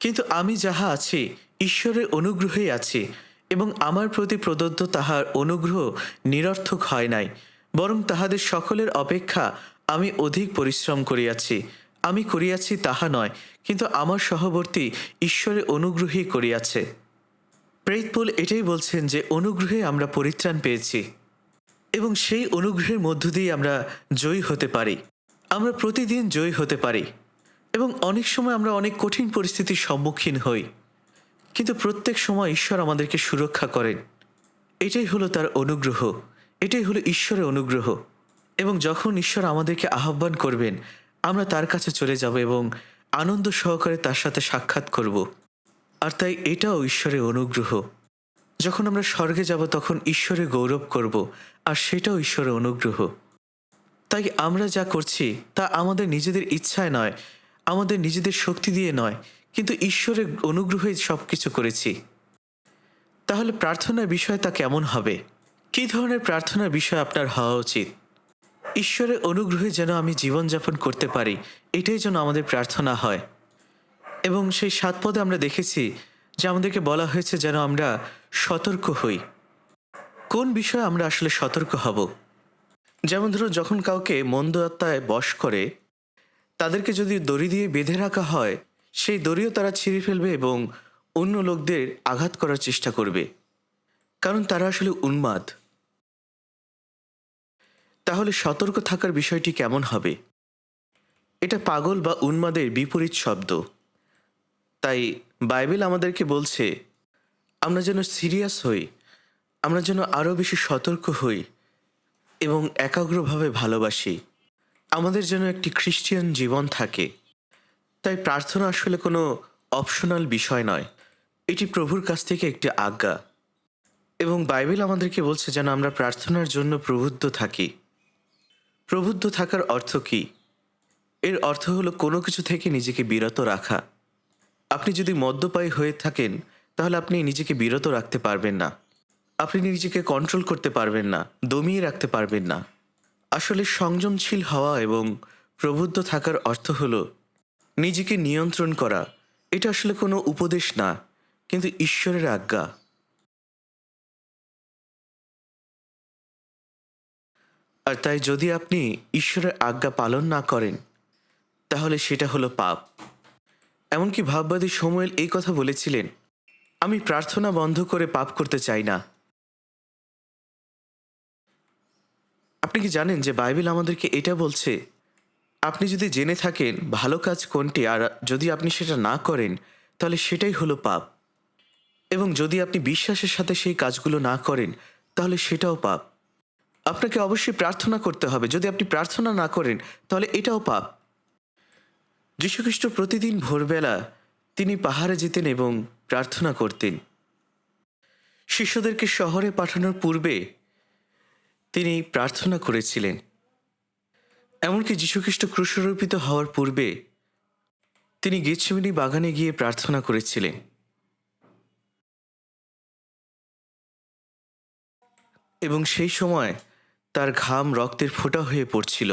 কিন্তু আমি যাহা আছি ঈশ্বরের অনুগ্রহেই আছি, এবং আমার প্রতি প্রদত্ত তাহার অনুগ্রহ নিরর্থক হয় নাই, বরং তাহাদের সকলের অপেক্ষা আমি অধিক পরিশ্রম করিয়াছি। আমি করিয়াছি তাহা নয়, কিন্তু আমার সহবর্তী ঈশ্বরের অনুগ্রহই করিয়াছে। প্রেরিত পৌল এটাই বলছেন যে অনুগ্রহে আমরা পরিত্রাণ পেয়েছি এবং সেই অনুগ্রহের মধ্য দিয়ে আমরা জয়ী হতে পারি। আমরা প্রতিদিন জয়ী হতে পারি এবং অনেক সময় আমরা অনেক কঠিন পরিস্থিতির সম্মুখীন হই, কিন্তু প্রত্যেক সময় ঈশ্বর আমাদেরকে সুরক্ষা করেন। এটাই হলো তার অনুগ্রহ, এটাই হলো ঈশ্বরের অনুগ্রহ। এবং যখন ঈশ্বর আমাদেরকে আহ্বান করবেন, আমরা তার কাছে চলে যাব এবং আনন্দ সহকারে তার সাথে সাক্ষাৎ করব। আর তাই এটাও ঈশ্বরের অনুগ্রহ। যখন আমরা স্বর্গে যাব তখন ঈশ্বরের গৌরব করব, আর সেটাও ঈশ্বরের অনুগ্রহ। তাই আমরা যা করছি তা আমাদের নিজেদের ইচ্ছায় নয়, আমাদের নিজেদের শক্তি দিয়ে নয়, কিন্তু ঈশ্বরের অনুগ্রহে সব কিছু করেছি। তাহলে প্রার্থনার বিষয় তা কেমন হবে? কী ধরনের প্রার্থনার বিষয় আপনার হওয়া উচিত? ঈশ্বরের অনুগ্রহে যেন আমি জীবনযাপন করতে পারি, এটাই যেন আমাদের প্রার্থনা হয়। এবং সেই ৭ পদে আমরা দেখেছি যে আমাদেরকে বলা হয়েছে যেন আমরা সতর্ক হই। কোন বিষয়ে আমরা আসলে সতর্ক হব? যেমন ধরুন, যখন কাউকে মন্দ আত্মায় বশ করে তাদেরকে যদি দড়ি দিয়ে বেঁধে রাখা হয়, সেই দড়িও তারা ছিঁড়ে ফেলবে এবং অন্য লোকদের আঘাত করার চেষ্টা করবে, কারণ তারা আসলে উন্মাদ। তাহলে সতর্ক থাকার বিষয়টি কেমন হবে? এটা পাগল বা উন্মাদের বিপরীত শব্দ। তাই বাইবেল আমাদেরকে বলছে আমরা যেন সিরিয়াস হই, আমরা যেন আরও বেশি সতর্ক হই এবং একাগ্রভাবে ভালোবাসি। আমাদের যেন একটি খ্রিস্টিয়ান জীবন থাকে। তাই প্রার্থনা আসলে কোনো অপশনাল বিষয় নয়, এটি প্রভুর কাছ থেকে একটি আজ্ঞা। এবং বাইবেল আমাদেরকে বলছে যেন আমরা প্রার্থনার জন্য প্রবুদ্ধ থাকি। প্রবুদ্ধ থাকার অর্থ কী? এর অর্থ হলো কোনো কিছু থেকে নিজেকে বিরত রাখা। আপনি যদি মদ্যপায়ী হয়ে থাকেন তাহলে আপনি নিজেকে বিরত রাখতে পারবেন না, আপনি নিজেকে কন্ট্রোল করতে পারবেন না, দমিয়ে রাখতে পারবেন না। আসলে সংযমশীল হওয়া এবং প্রবুদ্ধ থাকার অর্থ হলো নিজেকে নিয়ন্ত্রণ করা। এটা আসলে কোনো উপদেশ না, কিন্তু ঈশ্বরের আজ্ঞা। আর তাই যদি আপনি ঈশ্বরের আজ্ঞা পালন না করেন তাহলে সেটা হলো পাপ। এমনকি ভাববাদী শমূয়েল এই কথা বলেছিলেন, আমি প্রার্থনা বন্ধ করে পাপ করতে চাই না। আপনি কি জানেন যে বাইবেল আমাদেরকে এটা বলছে, আপনি যদি জেনে থাকেন ভালো কাজ কোনটি আর যদি আপনি সেটা না করেন তাহলে সেটাই হলো পাপ। এবং যদি আপনি বিশ্বাসের সাথে সেই কাজগুলো না করেন তাহলে সেটাও পাপ। আপনাকে অবশ্যই প্রার্থনা করতে হবে, যদি আপনি প্রার্থনা না করেন তাহলে এটাও পাপ। যীশুখ্রিস্ট প্রতিদিন ভোরবেলা তিনি পাহাড়ে যেতেন এবং প্রার্থনা করতেন। শিষ্যদেরকে শহরে পাঠানোর পূর্বে তিনি প্রার্থনা করেছিলেন। এমনকি যীশুখ্রিস্ট ক্রুশারোপিত হওয়ার পূর্বে তিনি গেতসেমানি বাগানে গিয়ে প্রার্থনা করেছিলেন। এবং সেই সময় তার ঘাম রক্তের ফোঁটা হয়ে পড়ছিল,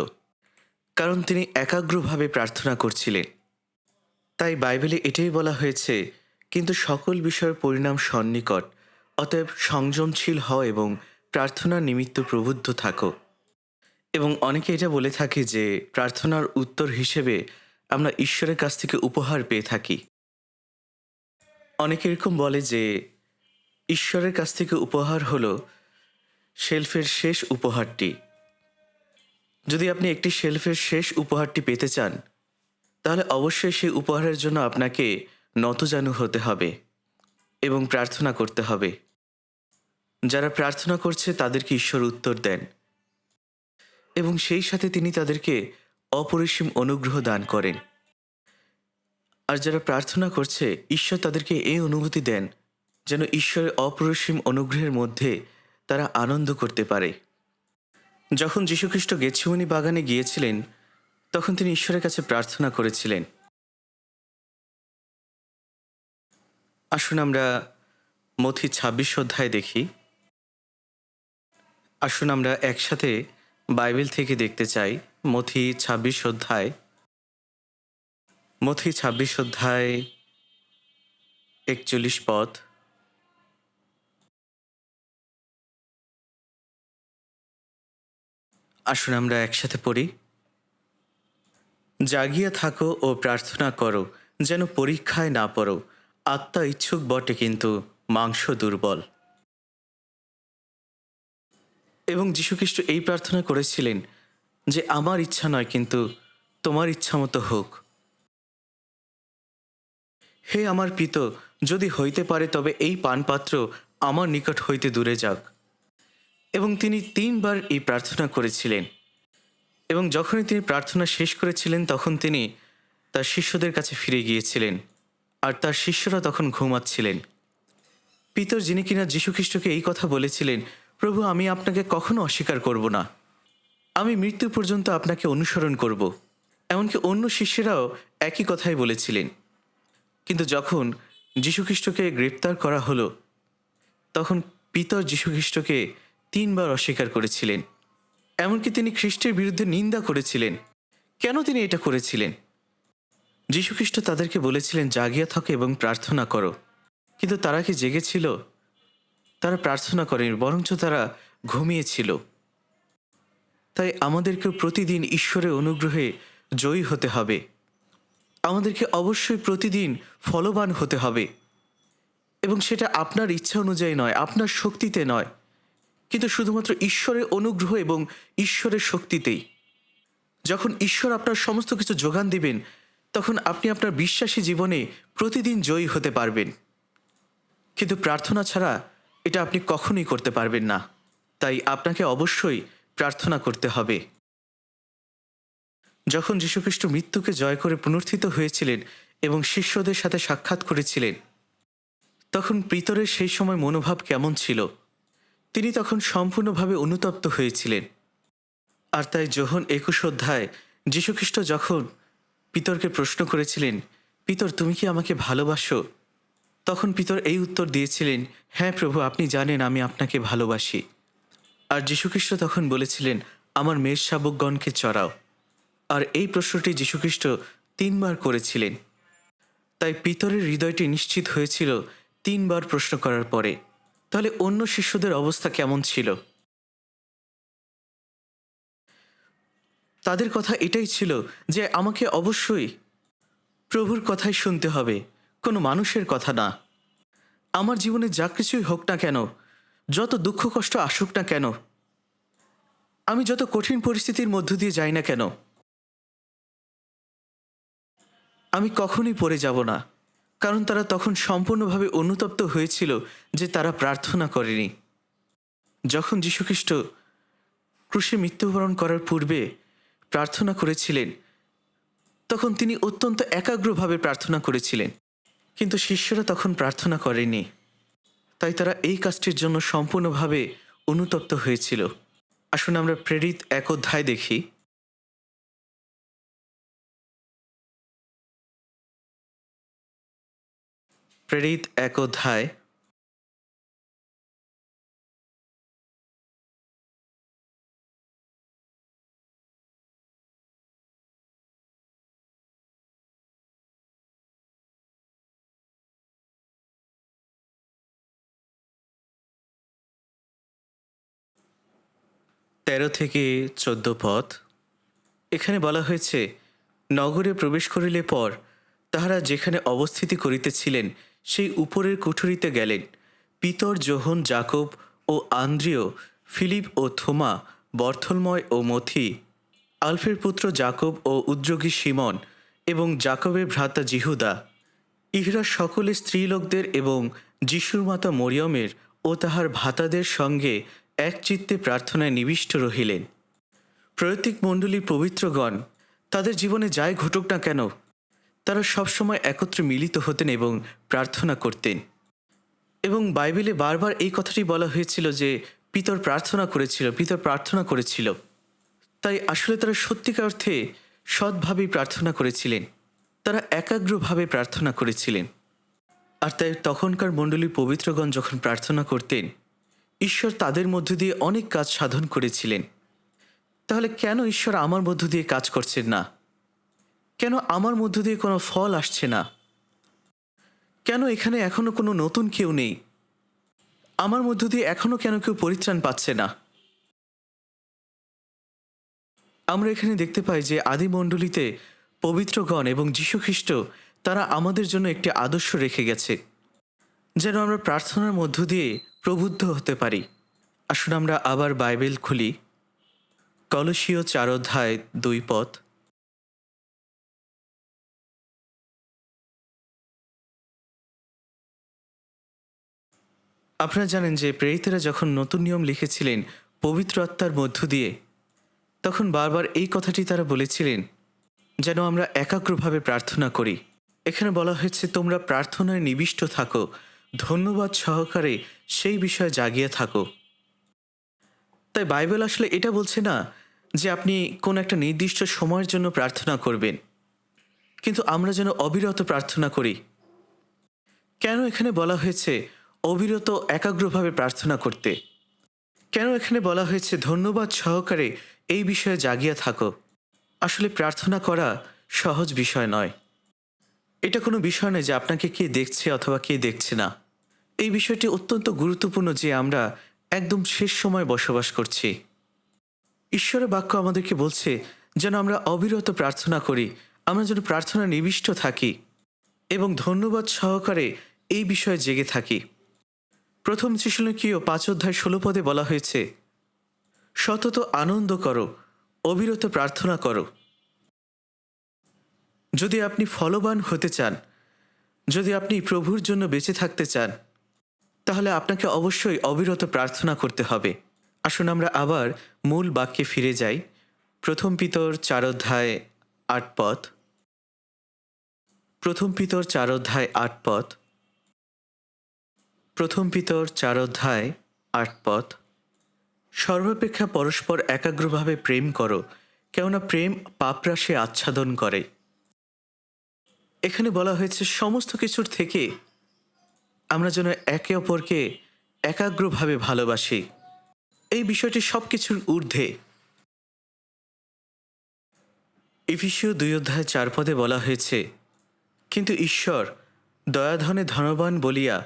কারণ তিনি একাগ্রভাবে প্রার্থনা করছিলেন। তাই বাইবেলে এটাই বলা হয়েছে, কিন্তু সকল বিষয়ের পরিণাম সন্নিকট, অতএব সংযমশীল হও এবং প্রার্থনার নিমিত্ত প্রবুদ্ধ থাকো। এবং অনেকে এটা বলে থাকে যে প্রার্থনার উত্তর হিসেবে আমরা ঈশ্বরের কাছ থেকে উপহার পেয়ে থাকি। অনেকে এরকম বলে যে ঈশ্বরের কাছ থেকে উপহার হলো শেলফের শেষ উপহারটি। যদি আপনি একটি শেলফের শেষ উপহারটি পেতে চান তাহলে অবশ্যই সেই উপহারের জন্য আপনাকে নতজানু হতে হবে এবং প্রার্থনা করতে হবে। যারা প্রার্থনা করছে তাদেরকে ঈশ্বর উত্তর দেন এবং সেই সাথে তিনি তাদেরকে অপরিসীম অনুগ্রহ দান করেন। আর যারা প্রার্থনা করছে ঈশ্বর তাদেরকে এই অনুভূতি দেন যেন ঈশ্বরের অপরিসীম অনুগ্রহের মধ্যে তারা আনন্দ করতে পারে। যখন যীশুখ্রিস্ট গেতসেমানি বাগানে গিয়েছিলেন তখন তিনি ঈশ্বরের কাছে প্রার্থনা করেছিলেন। আসুন আমরা মথি ২৬ অধ্যায় দেখি। আসুন আমরা একসাথে বাইবেল থেকে দেখতে চাই মথি ২৬ অধ্যায়। মথি ২৬ অধ্যায় ৪১ পদ। আসুন আমরা একসাথে পড়ি। জাগিয়া থাকো ও প্রার্থনা করো যেন পরীক্ষায় না পড়ো। আত্মা ইচ্ছুক বটে কিন্তু মাংস দুর্বল। এবং যীশুখ্রিস্ট এই প্রার্থনা করেছিলেন যে আমার ইচ্ছা নয়, কিন্তু তোমার ইচ্ছা মতো হোক। হে আমার পিত, যদি হইতে পারে তবে এই পানপাত্র আমার নিকট হইতে দূরে যাক। এবং তিনি 3বার এই প্রার্থনা করেছিলেন। এবং যখনই তিনি প্রার্থনা শেষ করেছিলেন তখন তিনি তার শিষ্যদের কাছে ফিরে গিয়েছিলেন, আর তার শিষ্যরা তখন ঘুমাচ্ছিলেন। পিতর, যিনি কিনা যীশুখ্রিস্টকে এই কথা বলেছিলেন, প্রভু, আমি আপনাকে কখনো অস্বীকার করব না, আমি মৃত্যু পর্যন্ত আপনাকে অনুসরণ করব, এমনকি অন্য শিষ্যরাও একই কথাই বলেছিলেন। কিন্তু যখন যীশুখ্রিস্টকে গ্রেপ্তার করা হলো, তখন পিতর যীশুখ্রিস্টকে 3বার অস্বীকার করেছিলেন। এমনকি তিনি খ্রিস্টের বিরুদ্ধে নিন্দা করেছিলেন। কেন তিনি এটা করেছিলেন? যীশুখ্রিস্ট তাদেরকে বলেছিলেন, জাগিয়া থাকো এবং প্রার্থনা করো। কিন্তু তারা কি জেগেছিল? তারা প্রার্থনা করেনি, বরঞ্চ তারা ঘুমিয়েছিল। তাই আমাদেরকেও প্রতিদিন ঈশ্বরের অনুগ্রহে জয়ী হতে হবে। আমাদেরকে অবশ্যই প্রতিদিন ফলবান হতে হবে, এবং সেটা আপনার ইচ্ছা অনুযায়ী নয়, আপনার শক্তিতে নয়, কিন্তু শুধুমাত্র ঈশ্বরের অনুগ্রহ এবং ঈশ্বরের শক্তিতেই। যখন ঈশ্বর আপনার সমস্ত কিছু যোগান দিবেন, তখন আপনি আপনার বিশ্বাসী জীবনে প্রতিদিন জয়ী হতে পারবেন। কিন্তু প্রার্থনা ছাড়া এটা আপনি কখনোই করতে পারবেন না। তাই আপনাকে অবশ্যই প্রার্থনা করতে হবে। যখন যীশুখ্রিস্ট মৃত্যুকে জয় করে পুনরুত্থিত হয়েছিলেন এবং শিষ্যদের সাথে সাক্ষাৎ করেছিলেন, তখন পিতরের সেই সময় মনোভাব কেমন ছিল? তিনি তখন সম্পূর্ণভাবে অনুতপ্ত হয়েছিলেন। আর তাই যোহন 21 অধ্যায় যীশুখ্রিস্ট যখন পিতরকে প্রশ্ন করেছিলেন, পিতর, তুমি কি আমাকে ভালোবাসো? তখন পিতর এই উত্তর দিয়েছিলেন, হ্যাঁ প্রভু, আপনি জানেন আমি আপনাকে ভালোবাসি। আর যীশুখ্রিস্ট তখন বলেছিলেন, আমার মেষ শাবকগণকে চড়াও। আর এই প্রশ্নটি যীশুখ্রিস্ট 3বার করেছিলেন। তাই পিতরের হৃদয়টি নিশ্চিত হয়েছিল 3বার প্রশ্ন করার পরে। তাহলে অন্য শিষ্যদের অবস্থা কেমন ছিল? তাদের কথা এটাই ছিল যে আমাকে অবশ্যই প্রভুর কথাই শুনতে হবে, কোনো মানুষের কথা না। আমার জীবনে যা কিছুই হোক না কেন, যত দুঃখ কষ্ট আসুক না কেন, আমি যত কঠিন পরিস্থিতির মধ্য দিয়ে যাই না কেন, আমি কখনোই পড়ে যাব না। কারণ তারা তখন সম্পূর্ণভাবে অনুতপ্ত হয়েছিল যে তারা প্রার্থনা করেনি। যখন যীশুখ্রিস্ট ক্রুশে মৃত্যুবরণ করার পূর্বে প্রার্থনা করেছিলেন, তখন তিনি অত্যন্ত একাগ্রভাবে প্রার্থনা করেছিলেন। কিন্তু শিষ্যরা তখন প্রার্থনা করেনি, তাই তারা এই কাজটির জন্য সম্পূর্ণভাবে অনুতপ্ত হয়েছিল। আসুন আমরা প্রেরিত 1 অধ্যায় দেখি। প্রেরিত 1 অধ্যায় 13 থেকে 14 পদ। এখানে বলা হয়েছে, নগরে প্রবেশ করিলে পর তাহারা যেখানে অবস্থিতি করিতেছিলেন সেই উপরের কুঠুরিতে গেলেন। পিতর, যোহন, যাকব ও আন্দ্রিয়, ফিলিপ ও থোমা, বর্থলময় ও মথি, আলফের পুত্র যাকব ও উদ্যোগী সিমন এবং যাকবের ভ্রাতা জিহুদা, ইহরা সকলে স্ত্রীলোকদের এবং যিশুর মাতা মরিয়মের ও তাহার ভ্রাতাদের সঙ্গে একচিত্তে প্রার্থনায় নিবিষ্ট রহিলেন। প্রত্যেক মণ্ডলীর পবিত্রগণ তাদের জীবনে যাই ঘটুক না কেন, তারা সবসময় একত্রে মিলিত হতেন এবং প্রার্থনা করতেন। এবং বাইবেলে বারবার এই কথাটি বলা হয়েছিল যে পিতর প্রার্থনা করেছিল, পিতর প্রার্থনা করেছিল। তাই আসলে তারা সত্যিকার অর্থে সৎভাবেই প্রার্থনা করেছিলেন, তারা একাগ্রভাবে প্রার্থনা করেছিলেন। আর তাই তখনকার মণ্ডলীর পবিত্রগণ যখন প্রার্থনা করতেন, ঈশ্বর তাদের মধ্য দিয়ে অনেক কাজ সাধন করেছিলেন। তাহলে কেন ঈশ্বর আমার মধ্য দিয়ে কাজ করছেন না? কেন আমার মধ্য দিয়ে কোনো ফল আসছে না? কেন এখানে এখনো কোনো নতুন কেউ নেই? আমার মধ্য দিয়ে এখনো কেন কেউ পরিত্রাণ পাচ্ছে না? আমরা এখানে দেখতে পাই যে আদিমণ্ডলীতে পবিত্রগণ এবং যীশুখ্রিস্ট তারা আমাদের জন্য একটি আদর্শ রেখে গেছে। যেন আমরা প্রার্থনার মধ্য দিয়ে প্রবুদ্ধ হতে পারি। আসুন আমরা আবার বাইবেল খুলি, কলসীয় 4 অধ্যায় 2 পদ। আপনারা জানেন যে প্রেরিতেরা যখন নতুন নিয়ম লিখেছিলেন পবিত্র আত্মার মধ্য দিয়ে, তখন বারবার এই কথাটি তারা বলেছিলেন যেন আমরা একাগ্রভাবে প্রার্থনা করি। এখানে বলা হয়েছে তোমরা প্রার্থনায় নিবিষ্ট থাকো, ধন্যবাদ সহকারে সেই বিষয়ে জাগিয়ে থাকো। তাই বাইবেল আসলে এটা বলছে না যে আপনি কোন একটা নির্দিষ্ট সময়ের জন্য প্রার্থনা করবেন, কিন্তু আমরা যেন অবিরত প্রার্থনা করি। কেন এখানে বলা হয়েছে অবিরত একাগ্রভাবে প্রার্থনা করতে? কেন এখানে বলা হয়েছে ধন্যবাদ সহকারে এই বিষয়ে জাগিয়ে থাকো? আসলে প্রার্থনা করা সহজ বিষয় নয়। এটা কোনো বিষয় নয় যে আপনাকে কে দেখছে অথবা কে দেখছে না। এই বিষয়টি অত্যন্ত গুরুত্বপূর্ণ যে আমরা একদম শেষ সময় বসবাস করছি। ঈশ্বরের বাক্য আমাদেরকে বলছে যেন আমরা অবিরত প্রার্থনা করি, আমরা যেন প্রার্থনা নিবিষ্ট থাকি এবং ধন্যবাদ সহকারে এই বিষয়ে জেগে থাকি। প্রথম থিসলনিকীয় 5 অধ্যায় 16 পদে বলা হয়েছে, সতত আনন্দ করো, অবিরত প্রার্থনা করো। যদি আপনি ফলবান হতে চান, যদি আপনি প্রভুর জন্য বেঁচে থাকতে চান, তাহলে আপনাকে অবশ্যই অবিরত প্রার্থনা করতে হবে। আসুন আমরা আবার মূল বাক্যে ফিরে যাই। প্রথম পিতর 4 অধ্যায় 8 পদ। প্রথম পিতর 4 অধ্যায় 8 পদ। প্রথম পিতর 4 অধ্যায় 8 পদ। সর্বাপেক্ষা পরস্পর একাগ্রভাবে প্রেম করো, কেননা প্রেম পাপরাশি আচ্ছাদন করে। এখানে বলা হয়েছে সমস্ত কিছুর থেকে আমরা যেন একে অপরকে একাগ্রভাবে ভালোবাসি। এই বিষয়টি সব কিছুর ঊর্ধ্বে। এফেসীয় 2 অধ্যায় 4 পদে বলা হয়েছে, কিন্তু ঈশ্বর দয়াধনে ধনবান বলিয়া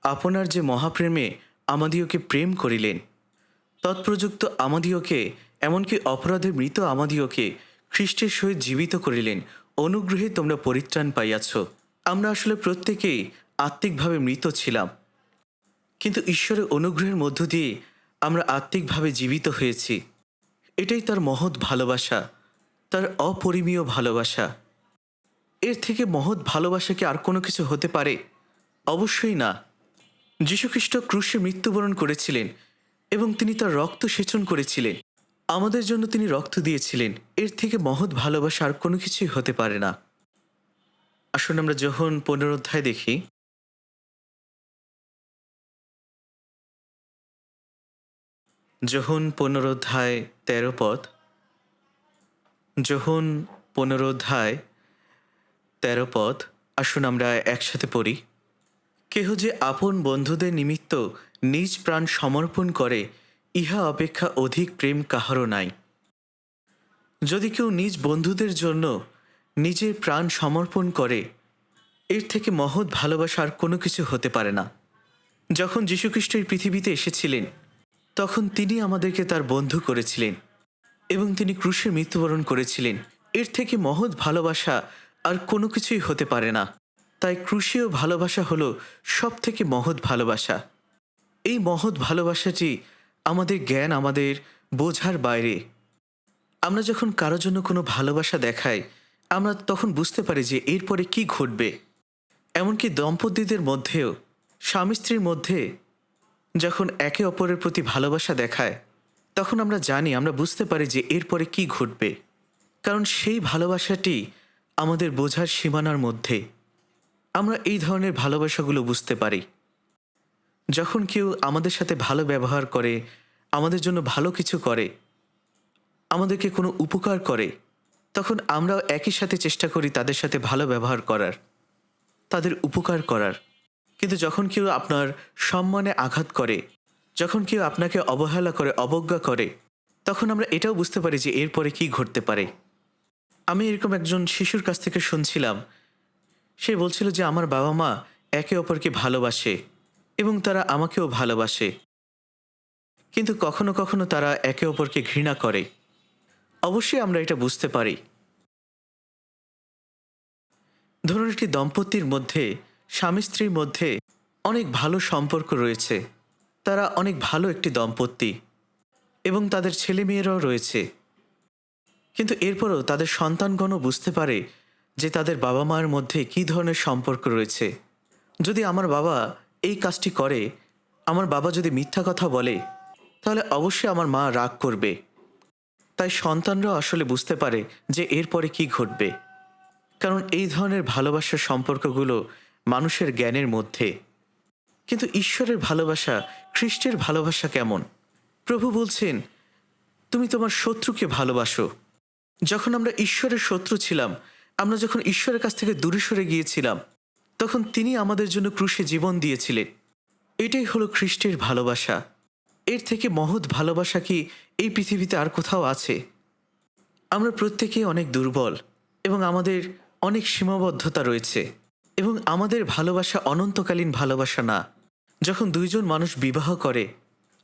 আপনার যে মহাপ্রেমে আমাদিওকে প্রেম করিলেন, তৎপ্রযুক্ত আমাদিওকে, এমনকি অপরাধে মৃত আমাদিওকে খ্রিস্টের সহিত জীবিত করিলেন। অনুগ্রহে তোমরা পরিত্রাণ পাইয়াছ। আমরা আসলে প্রত্যেকেই আত্মিকভাবে মৃত ছিলাম, কিন্তু ঈশ্বরের অনুগ্রহের মধ্য দিয়ে আমরা আত্মিকভাবে জীবিত হয়েছি। এটাই তার মহৎ ভালোবাসা, তার অপরিমেয় ভালোবাসা। এর থেকে মহৎ ভালোবাসা কি আর কোনো কিছু হতে পারে? অবশ্যই না। যীশুখ্রিস্ট ক্রুশে মৃত্যুবরণ করেছিলেন এবং তিনি তার রক্ত সেচন করেছিলেন। আমাদের জন্য তিনি রক্ত দিয়েছিলেন। এর থেকে মহৎ ভালোবাসা আর কোনো কিছুই হতে পারে না। আসুন আমরা যোহন 15 অধ্যায় দেখি। যোহন 15 অধ্যায় 13 পদ। যোহন 15 অধ্যায় 13 পদ। আসুন আমরা একসাথে পড়ি। কেহ যে আপন বন্ধুদের নিমিত্ত নিজ প্রাণ সমর্পণ করে, ইহা অপেক্ষা অধিক প্রেম কাহারও নাই। যদি কেউ নিজ বন্ধুদের জন্য নিজের প্রাণ সমর্পণ করে, এর থেকে মহৎ ভালোবাসা আর কোনো কিছু হতে পারে না। যখন যীশুখ্রিস্ট এই পৃথিবীতে এসেছিলেন, তখন তিনি আমাদেরকে তার বন্ধু করেছিলেন এবং তিনি ক্রুশে মৃত্যুবরণ করেছিলেন। এর থেকে মহৎ ভালোবাসা আর কোনো কিছুই হতে পারে না। তাই ক্রুশীয় ভালোবাসা হলো সব থেকে মহৎ ভালোবাসা। এই মহৎ ভালোবাসাটি আমাদের জ্ঞান, আমাদের বোঝার বাইরে। আমরা যখন কারো জন্য কোনো ভালোবাসা দেখাই, আমরা তখন বুঝতে পারি যে এরপরে কি ঘটবে। এমনকি দম্পতিদের মধ্যেও, স্বামী স্ত্রীর মধ্যে যখন একে অপরের প্রতি ভালোবাসা দেখায়, তখন আমরা জানি, আমরা বুঝতে পারি যে এরপরে কি ঘটবে। কারণ সেই ভালোবাসাটি আমাদের বোঝার সীমানার মধ্যে। আমরা এই ধরনের ভালোবাসাগুলো বুঝতে পারি। যখন কেউ আমাদের সাথে ভালো ব্যবহার করে, আমাদের জন্য ভালো কিছু করে, আমাদেরকে কোনো উপকার করে, তখন আমরাও একই সাথে চেষ্টা করি তাদের সাথে ভালো ব্যবহার করার, তাদের উপকার করার। কিন্তু যখন কেউ আপনার সম্মানে আঘাত করে, যখন কেউ আপনাকে অবহেলা করে, অবজ্ঞা করে, তখন আমরা এটাও বুঝতে পারি যে এরপরে কি ঘটতে পারে। আমি এরকম একজন শিশুর কাছ থেকে শুনছিলাম, সে বলছিল যে আমার বাবা মা একে অপরকে ভালোবাসে এবং তারা আমাকেও ভালোবাসে, কিন্তু কখনো কখনো তারা একে অপরকে ঘৃণা করে। অবশ্যই আমরা এটা বুঝতে পারি। ধরুন একটি দম্পতির মধ্যে, স্বামী স্ত্রীর মধ্যে অনেক ভালো সম্পর্ক রয়েছে, তারা অনেক ভালো একটি দম্পতি এবং তাদের ছেলেমেয়েরাও রয়েছে। কিন্তু এরপরও তাদের সন্তানগণও বুঝতে পারে যে তাদের বাবা মায়ের মধ্যে কী ধরনের সম্পর্ক রয়েছে। যদি আমার বাবা এই কাজটি করে, আমার বাবা যদি মিথ্যা কথা বলে, তাহলে অবশ্যই আমার মা রাগ করবে। তাই সন্তানরাও আসলে বুঝতে পারে যে এরপরে কি ঘটবে, কারণ এই ধরনের ভালোবাসার সম্পর্কগুলো মানুষের জ্ঞানের মধ্যে। কিন্তু ঈশ্বরের ভালোবাসা, খ্রিস্টের ভালোবাসা কেমন? প্রভু বলছেন, তুমি তোমার শত্রুকে ভালোবাসো। যখন আমরা ঈশ্বরের শত্রু ছিলাম, আমরা যখন ঈশ্বরের কাছ থেকে দূরে সরে গিয়েছিলাম, তখন তিনি আমাদের জন্য ক্রুশে জীবন দিয়েছিলেন। এটাই হলো খ্রিস্টের ভালোবাসা। এর থেকে মহৎ ভালোবাসা কি এই পৃথিবীতে আর কোথাও আছে? আমরা প্রত্যেকেই অনেক দুর্বল এবং আমাদের অনেক সীমাবদ্ধতা রয়েছে, এবং আমাদের ভালোবাসা অনন্তকালীন ভালোবাসা না। যখন দুইজন মানুষ বিবাহ করে,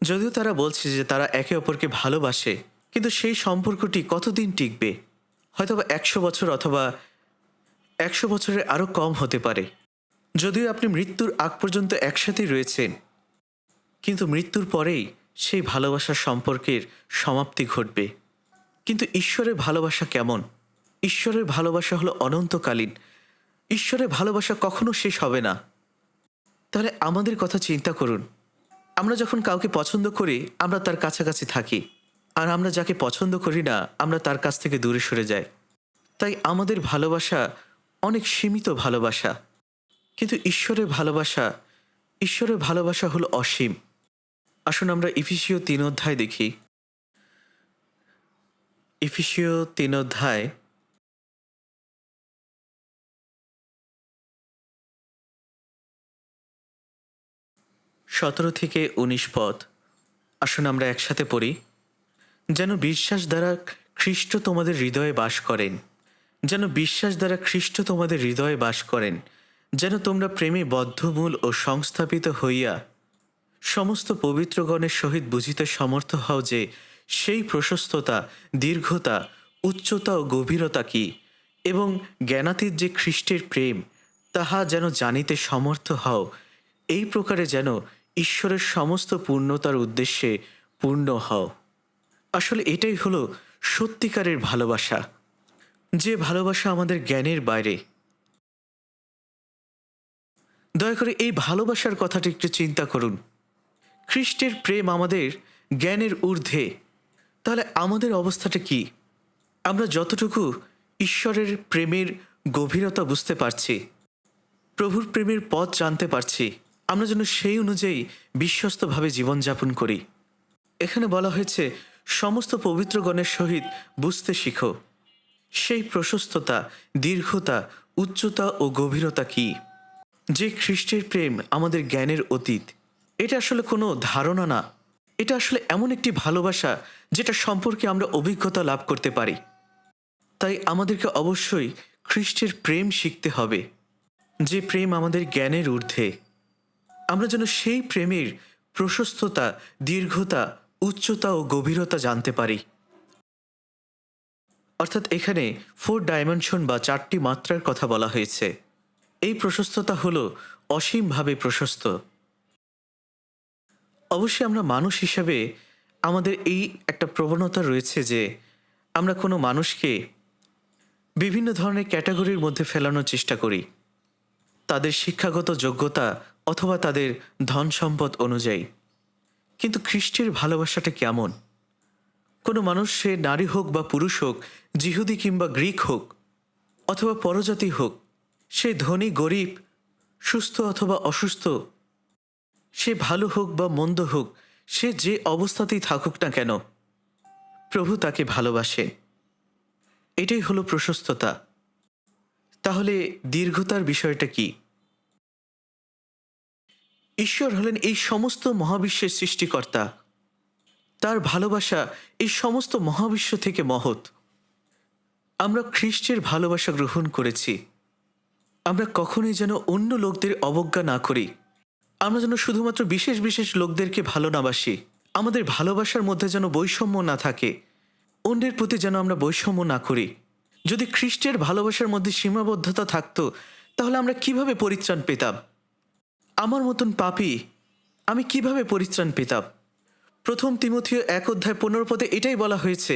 যদিও তারা বলছে যে তারা একে অপরকে ভালোবাসে, কিন্তু সেই সম্পর্কটি কতদিন টিকবে? হয়তোবা 100 বছর, অথবা 100 বছরের আরও কম হতে পারে। যদিও আপনি মৃত্যুর আগ পর্যন্ত একসাথেই রয়েছেন, কিন্তু মৃত্যুর পরেই সেই ভালোবাসার সম্পর্কের সমাপ্তি ঘটবে। কিন্তু ঈশ্বরের ভালোবাসা কেমন? ঈশ্বরের ভালোবাসা হলো অনন্তকালীন। ঈশ্বরের ভালোবাসা কখনো শেষ হবে না। তাহলে আমাদের কথা চিন্তা করুন। আমরা যখন কাউকে পছন্দ করি, আমরা তার কাছাকাছি থাকি, আর আমরা যাকে পছন্দ করি না, আমরা তার কাছ থেকে দূরে সরে যাই। তাই আমাদের ভালোবাসা অনেক সীমিত ভালোবাসা। কিন্তু ঈশ্বরের ভালোবাসা হলো অসীম। আসুন আমরা ইফিসীয় 3 অধ্যায় দেখি। ইফিসীয় 3 অধ্যায় 17 থেকে 19 পদ। আসুন আমরা একসাথে পড়ি। যেন বিশ্বাস দ্বারা খ্রিস্ট তোমাদের হৃদয়ে বাস করেন, যেন বিশ্বাস দ্বারা খ্রিস্ট তোমাদের হৃদয়ে বাস করেন, যেন তোমরা প্রেমে বদ্ধমূল ও সংস্থাপিত হইয়া সমস্ত পবিত্রগণের সহিত বুঝিতে সমর্থ হও যে সেই প্রশস্ততা, দীর্ঘতা, উচ্চতা ও গভীরতা কি, এবং জ্ঞানাতীত যে খ্রিস্টের প্রেম, তাহা যেন জানিতে সমর্থ হও। এই প্রকারে যেন ঈশ্বরের সমস্ত পূর্ণতার উদ্দেশ্যে পূর্ণ হও। আসলে এটাই হলো সত্যিকারের ভালোবাসা, যে ভালোবাসা আমাদের জ্ঞানের বাইরে। দয়া করে এই ভালোবাসার কথাটি একটু চিন্তা করুন। খ্রিস্টের প্রেম আমাদের জ্ঞানের ঊর্ধ্বে। তাহলে আমাদের অবস্থাটা কি? আমরা যতটুকু ঈশ্বরের প্রেমের গভীরতা বুঝতে পারছি, প্রভুর প্রেমের পথ জানতে পারছি, আমরা যেন সেই অনুযায়ী বিশ্বস্তভাবে জীবনযাপন করি। এখানে বলা হয়েছে, সমস্ত পবিত্রগণের সহিত বুঝতে শিখো সেই প্রশস্ততা, দীর্ঘতা, উচ্চতা ও গভীরতা কি, যে খ্রিস্টের প্রেম আমাদের জ্ঞানের অতীত। এটা আসলে কোনো ধারণা না, এটা আসলে এমন একটি ভালোবাসা যেটা সম্পর্কে আমরা অভিজ্ঞতা লাভ করতে পারি। তাই আমাদেরকে অবশ্যই খ্রিস্টের প্রেম শিখতে হবে, যে প্রেম আমাদের জ্ঞানের ঊর্ধ্বে। আমরা যেন সেই প্রেমের প্রশস্ততা, দীর্ঘতা, উচ্চতা ও গভীরতা জানতে পারি। অর্থাৎ এখানে 4 ডাইমেনশন বা 4টি মাত্রার কথা বলা হয়েছে। এই প্রশস্ততা হলো অসীমভাবে প্রশস্ত। অবশ্যই আমরা মানুষ হিসাবে আমাদের এই একটা প্রবণতা রয়েছে যে আমরা কোনো মানুষকে বিভিন্ন ধরনের ক্যাটাগরির মধ্যে ফেলানোর চেষ্টা করি, তাদের শিক্ষাগত যোগ্যতা অথবা তাদের ধন সম্পদ অনুযায়ী। কিন্তু খ্রিস্টের ভালোবাসাটা কেমন? কোনো মানুষ, সে নারী হোক বা পুরুষ হোক, জিহুদি কিংবা গ্রিক হোক, অথবা পরজাতি হোক, সে ধনী গরিব, সুস্থ অথবা অসুস্থ, সে ভালো হোক বা মন্দ হোক, সে যে অবস্থাতেই থাকুক না কেন, প্রভু তাকে ভালোবাসেন। এটাই হলো প্রশস্ততা। তাহলে দীর্ঘতার বিষয়টা কি? ঈশ্বর হলেন এই সমস্ত মহাবিশ্বের সৃষ্টিকর্তা। তার ভালোবাসা এই সমস্ত মহাবিশ্ব থেকে মহৎ। আমরা খ্রিস্টের ভালোবাসা গ্রহণ করেছি। আমরা কখনোই যেন অন্য লোকদের অবজ্ঞা না করি। আমরা যেন শুধুমাত্র বিশেষ বিশেষ লোকদেরকে ভালো না বাসি। আমাদের ভালোবাসার মধ্যে যেন বৈষম্য না থাকে। অন্যের প্রতি যেন আমরা বৈষম্য না করি। যদি খ্রিস্টের ভালোবাসার মধ্যে সীমাবদ্ধতা থাকতো, তাহলে আমরা কিভাবে পরিত্রাণ পেতাম? আমার মতন পাপী আমি কিভাবে পরিত্রাণ পেতাম? প্রথম তিমথিও 1:15 এটাই বলা হয়েছে।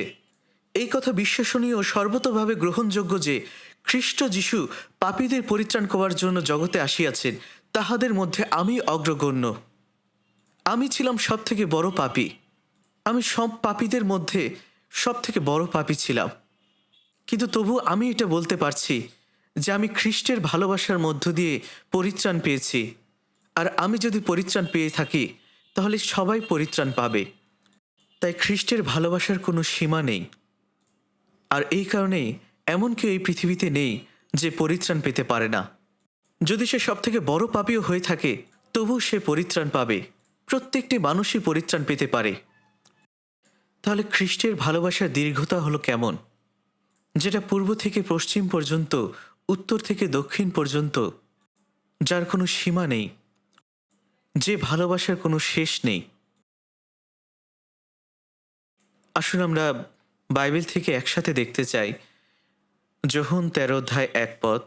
এই কথা বিশ্বসনীয় ও সর্বতোভাবে গ্রহণযোগ্য যে খ্রিস্ট যিশু পাপীদের পরিত্রাণ করার জন্য জগতে আসিয়াছেন, তাহাদের মধ্যে আমি অগ্রগণ্য। আমি ছিলাম সব থেকে বড় পাপী। আমি সব পাপীদের মধ্যে সব থেকে বড় পাপী ছিলাম। কিন্তু তবু আমি এটা বলতে পারছি যে আমি খ্রিস্টের ভালোবাসার মধ্য দিয়ে পরিত্রাণ পেয়েছি। আর আমি যদি পরিত্রাণ পেয়ে থাকি তাহলে সবাই পরিত্রাণ পাবে। তাই খ্রিস্টের ভালোবাসার কোনো সীমা নেই। আর এই কারণেই এমন কেউ এই পৃথিবীতে নেই যে পরিত্রাণ পেতে পারে না। যদি সে সব থেকে বড় পাপীও হয়ে থাকে তবু সে পরিত্রাণ পাবে। প্রত্যেকটি মানুষই পরিত্রাণ পেতে পারে। তাহলে খ্রিস্টের ভালোবাসার দীর্ঘতা হলো কেমন? যেটা পূর্ব থেকে পশ্চিম পর্যন্ত, উত্তর থেকে দক্ষিণ পর্যন্ত, যার কোনো সীমা নেই, যে ভালোবাসার কোনো শেষ নেই। আসুন আমরা বাইবেল থেকে একসাথে দেখতে চাই যোহন 13:1।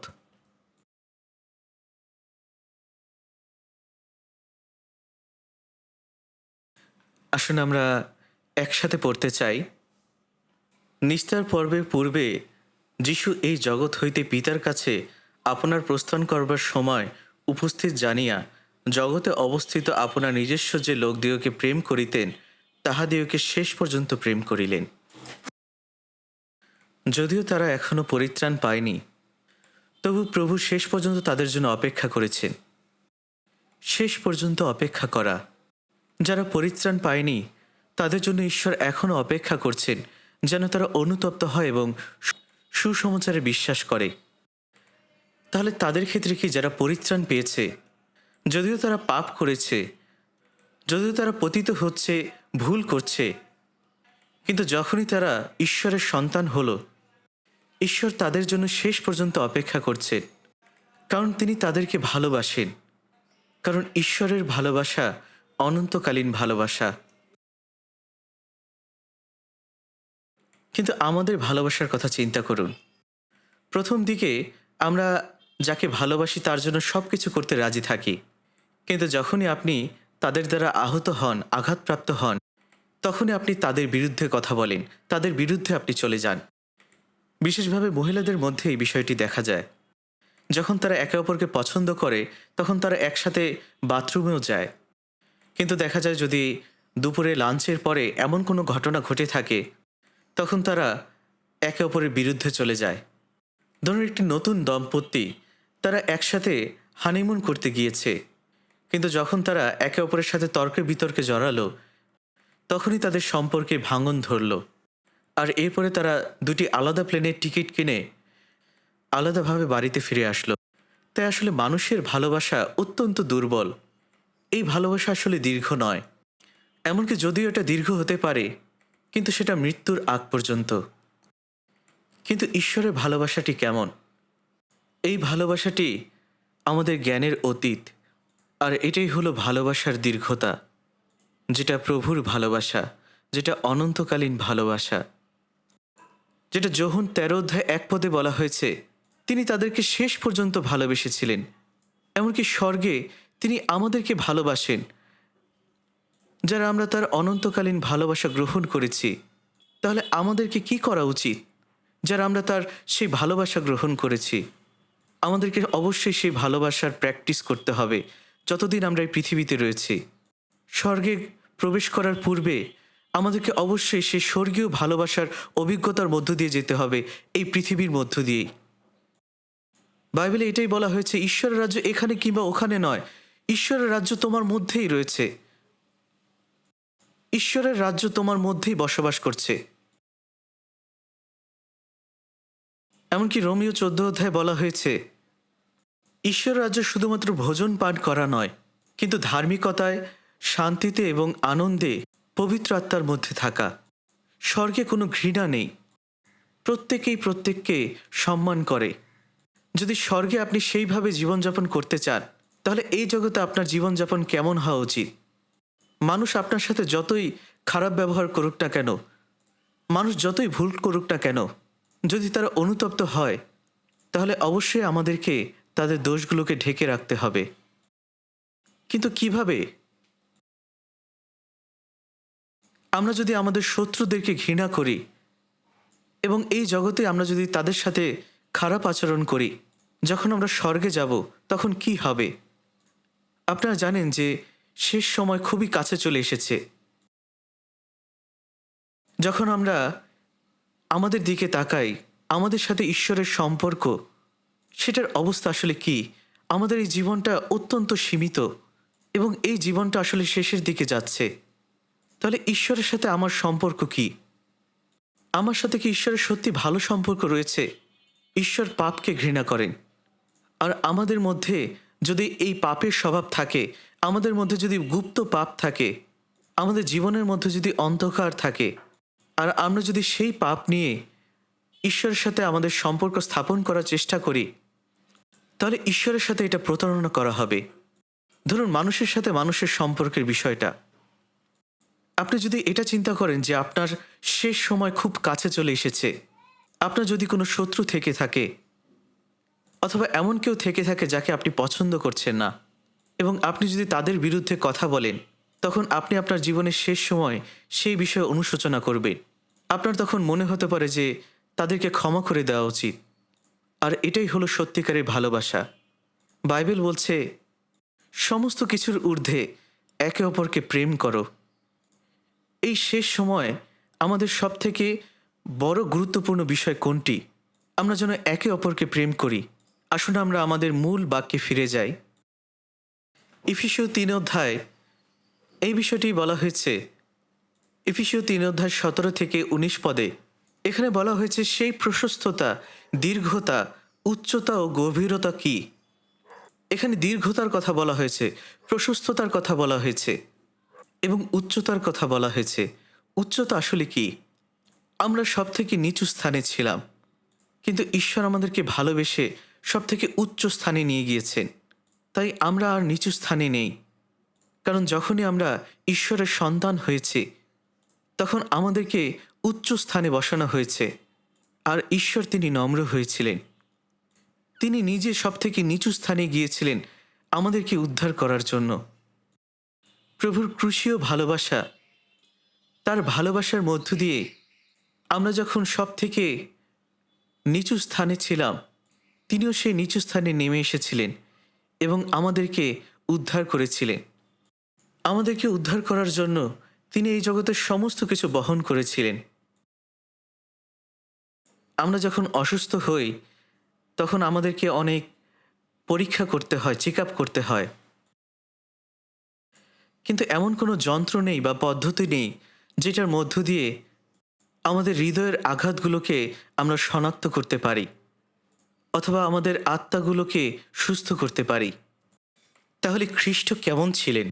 আসুন আমরা একসাথে পড়তে চাই। নিস্তার পর্বের পূর্বে যিশু এই জগৎ হইতে পিতার কাছে আপনার প্রস্থান করবার সময় উপস্থিত জানিয়া জগতে অবস্থিত আপনার নিজস্ব যে লোকদিওকে প্রেম করিতেন তাহাদিওকে শেষ পর্যন্ত প্রেম করিলেন। যদিও তারা এখনও পরিত্রাণ পায়নি, তবু প্রভু শেষ পর্যন্ত তাদের জন্য অপেক্ষা করেছেন। শেষ পর্যন্ত অপেক্ষা করা। যারা পরিত্রাণ পায়নি তাদের জন্য ঈশ্বর এখনও অপেক্ষা করছেন যেন তারা অনুতপ্ত হয় এবং সুসমাচারে বিশ্বাস করে। তাহলে তাদের ক্ষেত্রে কি যারা পরিত্রাণ পেয়েছে, যদিও তারা পাপ করেছে, যদিও তারা পতিত হচ্ছে, ভুল করছে, কিন্তু যখনই তারা ঈশ্বরের সন্তান হলো, ঈশ্বর তাদের জন্য শেষ পর্যন্ত অপেক্ষা করছেন, কারণ তিনি তাদেরকে ভালোবাসেন। কারণ ঈশ্বরের ভালোবাসা অনন্তকালীন ভালোবাসা। কিন্তু আমাদের ভালোবাসার কথা চিন্তা করুন। প্রথম দিকে আমরা যাকে ভালোবাসি তার জন্য সব কিছু করতে রাজি থাকি, কিন্তু যখনই আপনি তাদের দ্বারা আহত হন, আঘাতপ্রাপ্ত হন, তখনই আপনি তাদের বিরুদ্ধে কথা বলেন, তাদের বিরুদ্ধে আপনি চলে যান। বিশেষভাবে মহিলাদের মধ্যে এই বিষয়টি দেখা যায়। যখন তারা একে অপরকে পছন্দ করে তখন তারা একসাথে বাথরুমেও যায়, কিন্তু দেখা যায় যদি দুপুরে লাঞ্চের পরে এমন কোনো ঘটনা ঘটে থাকে তখন তারা একে অপরের বিরুদ্ধে চলে যায়। ধরুন একটি নতুন দম্পতি, তারা একসাথে হানিমুন করতে গিয়েছে, কিন্তু যখন তারা একে অপরের সাথে তর্কে বিতর্কে জড়ালো তখনই তাদের সম্পর্কে ভাঙন ধরল। আর এরপরে তারা দুটি আলাদা প্লেনের টিকিট কিনে আলাদাভাবে বাড়িতে ফিরে আসলো। তাই আসলে মানুষের ভালোবাসা অত্যন্ত দুর্বল। এই ভালোবাসা আসলে দীর্ঘ নয়। এমনকি যদিও এটা দীর্ঘ হতে পারে, কিন্তু সেটা মৃত্যুর আগ পর্যন্ত। কিন্তু ঈশ্বরের ভালোবাসাটি কেমন? এই ভালোবাসাটি আমাদের জ্ঞানের অতীত। আর এটাই হলো ভালোবাসার দীর্ঘতা, যেটা প্রভুর ভালোবাসা, যেটা অনন্তকালীন ভালোবাসা, যেটা যোহন 13:1 বলা হয়েছে তিনি তাদেরকে শেষ পর্যন্ত ভালোবেসেছিলেন। এমনকি স্বর্গে তিনি আমাদেরকে ভালোবাসেন যারা আমরা তার অনন্তকালীন ভালোবাসা গ্রহণ করেছি। তাহলে আমাদেরকে কি করা উচিত? যারা আমরা তার সেই ভালোবাসা গ্রহণ করেছি, আমাদেরকে অবশ্যই সেই ভালোবাসার প্র্যাকটিস করতে হবে যতদিন আমরা এই পৃথিবীতে রয়েছি। স্বর্গে প্রবেশ করার পূর্বে আমাদেরকে অবশ্যই সেই স্বর্গীয় ভালোবাসার অভিজ্ঞতার মধ্য দিয়ে যেতে হবে, এই পৃথিবীর মধ্য দিয়েই। বাইবেলে এটাই বলা হয়েছে, ঈশ্বরের রাজ্য এখানে কিংবা ওখানে নয়, ঈশ্বরের রাজ্য তোমার মধ্যেই রয়েছে। ঈশ্বরের রাজ্য তোমার মধ্যেই বসবাস করছে। এমনকি রোমিও 14 বলা হয়েছে ঈশ্বর রাজ্য শুধুমাত্র ভোজন পান করা নয়, কিন্তু ধার্মিকতায়, শান্তিতে এবং আনন্দে পবিত্র আত্মার মধ্যে থাকা। স্বর্গে কোনো ঘৃণা নেই, প্রত্যেকেই প্রত্যেককে সম্মান করে। যদি স্বর্গে আপনি সেইভাবে জীবনযাপন করতে চান তাহলে এই জগতে আপনার জীবনযাপন কেমন হওয়া উচিত? মানুষ আপনার সাথে যতই খারাপ ব্যবহার করুক না কেন, মানুষ যতই ভুল করুক না কেন, যদি তারা অনুতপ্ত হয় তাহলে অবশ্যই আমাদেরকে তাদের দোষগুলোকে ঢেকে রাখতে হবে। কিন্তু কিভাবে? আমরা যদি আমাদের শত্রুদেরকে ঘৃণা করি এবং এই জগতে আমরা যদি তাদের সাথে খারাপ আচরণ করি, যখন আমরা স্বর্গে যাব তখন কি হবে? আপনারা জানেন যে শেষ সময় খুবই কাছে চলে এসেছে। যখন আমরা আমাদের দিকে তাকাই, আমাদের সাথে ঈশ্বরের সম্পর্ক, সেটার অবস্থা আসলে কি? আমাদের এই জীবনটা অত্যন্ত সীমিত এবং এই জীবনটা আসলে শেষের দিকে যাচ্ছে। তাহলে ঈশ্বরের সাথে আমার সম্পর্ক কি? আমার সাথে কি ঈশ্বরের সত্যি ভালো সম্পর্ক রয়েছে? ঈশ্বর পাপকে ঘৃণা করেন। আর আমাদের মধ্যে যদি এই পাপের স্বভাব থাকে, আমাদের মধ্যে যদি গুপ্ত পাপ থাকে, আমাদের জীবনের মধ্যে যদি অন্ধকার থাকে, আর আমরা যদি সেই পাপ নিয়ে ঈশ্বরের সাথে আমাদের সম্পর্ক স্থাপন করার চেষ্টা করি, তাহলে ঈশ্বরের সাথে এটা প্রতারণা করা হবে। ধরুন মানুষের সাথে মানুষের সম্পর্কের বিষয়টা, আপনি যদি এটা চিন্তা করেন যে আপনার শেষ সময় খুব কাছে চলে এসেছে, আপনার যদি কোনো শত্রু থেকে থাকে অথবা এমন কেউ থেকে থাকে যাকে আপনি পছন্দ করছেন না, এবং আপনি যদি তাদের বিরুদ্ধে কথা বলেন, তখন আপনি আপনার জীবনের শেষ সময় সেই বিষয়ে অনুশোচনা করবেন। আপনার তখন মনে হতে পারে যে তাদেরকে ক্ষমা করে দেওয়া উচিত। আর এটাই হলো সত্যিকারের ভালোবাসা। বাইবেল বলছে, সমস্ত কিছুর ঊর্ধ্বে একে অপরকে প্রেম করো। এই শেষ সময় আমাদের সবথেকে বড় গুরুত্বপূর্ণ বিষয় কোনটি? আমরা যেন একে অপরকে প্রেম করি। আসুন আমরা আমাদের মূল বাক্যে ফিরে যাই। ইফিসীয় ৩ অধ্যায় এই বিষয়টি বলা হয়েছে। ইফিসীয় ৩ অধ্যায় ১৭ থেকে ১৯ পদে এখানে বলা হয়েছে, সেই প্রশস্ততা, দীর্ঘতা, উচ্চতা ও গভীরতা কি? এখানে দীর্ঘতার কথা বলা হয়েছে, প্রশস্ততার কথা বলা হয়েছে এবং উচ্চতার কথা বলা হয়েছে। উচ্চতা আসলে কি? আমরা সব থেকে নিচু স্থানে ছিলাম, কিন্তু ঈশ্বর আমাদেরকে ভালোবেসে সব থেকে উচ্চ স্থানে নিয়ে গিয়েছেন। তাই আমরা আর নিচু স্থানে নেই, কারণ যখনই আমরা ঈশ্বরের সন্তান হয়েছি, তখন আমাদেরকে উচ্চ স্থানে বসানো হয়েছে। আর ঈশ্বর তিনি নম্র হয়েছিলেন, তিনি নিজে সব থেকে নিচু স্থানে গিয়েছিলেন আমাদেরকে উদ্ধার করার জন্য। প্রভুর ক্রুশীয় ভালোবাসা, তার ভালোবাসার মধ্য দিয়ে আমরা যখন সব থেকে নিচু স্থানে ছিলাম, তিনিও সেই নিচু স্থানে নেমে এসেছিলেন এবং আমাদেরকে উদ্ধার করেছিলেন। আমাদেরকে উদ্ধার করার জন্য তিনি এই জগতের সমস্ত কিছু বহন করেছিলেন। আমরা যখন অসুস্থ হই, তখন আমাদেরকে অনেক পরীক্ষা করতে হয়, চেক আপ করতে হয়, কিন্তু এমন কোনো যন্ত্র নেই বা পদ্ধতি নেই যেটার মধ্য দিয়ে আমাদের হৃদয়ের আঘাতগুলোকে আমরা শনাক্ত করতে পারি অথবা আমাদের আত্মাগুলোকে সুস্থ করতে পারি। তাহলে খ্রিস্ট কেমন ছিলেন?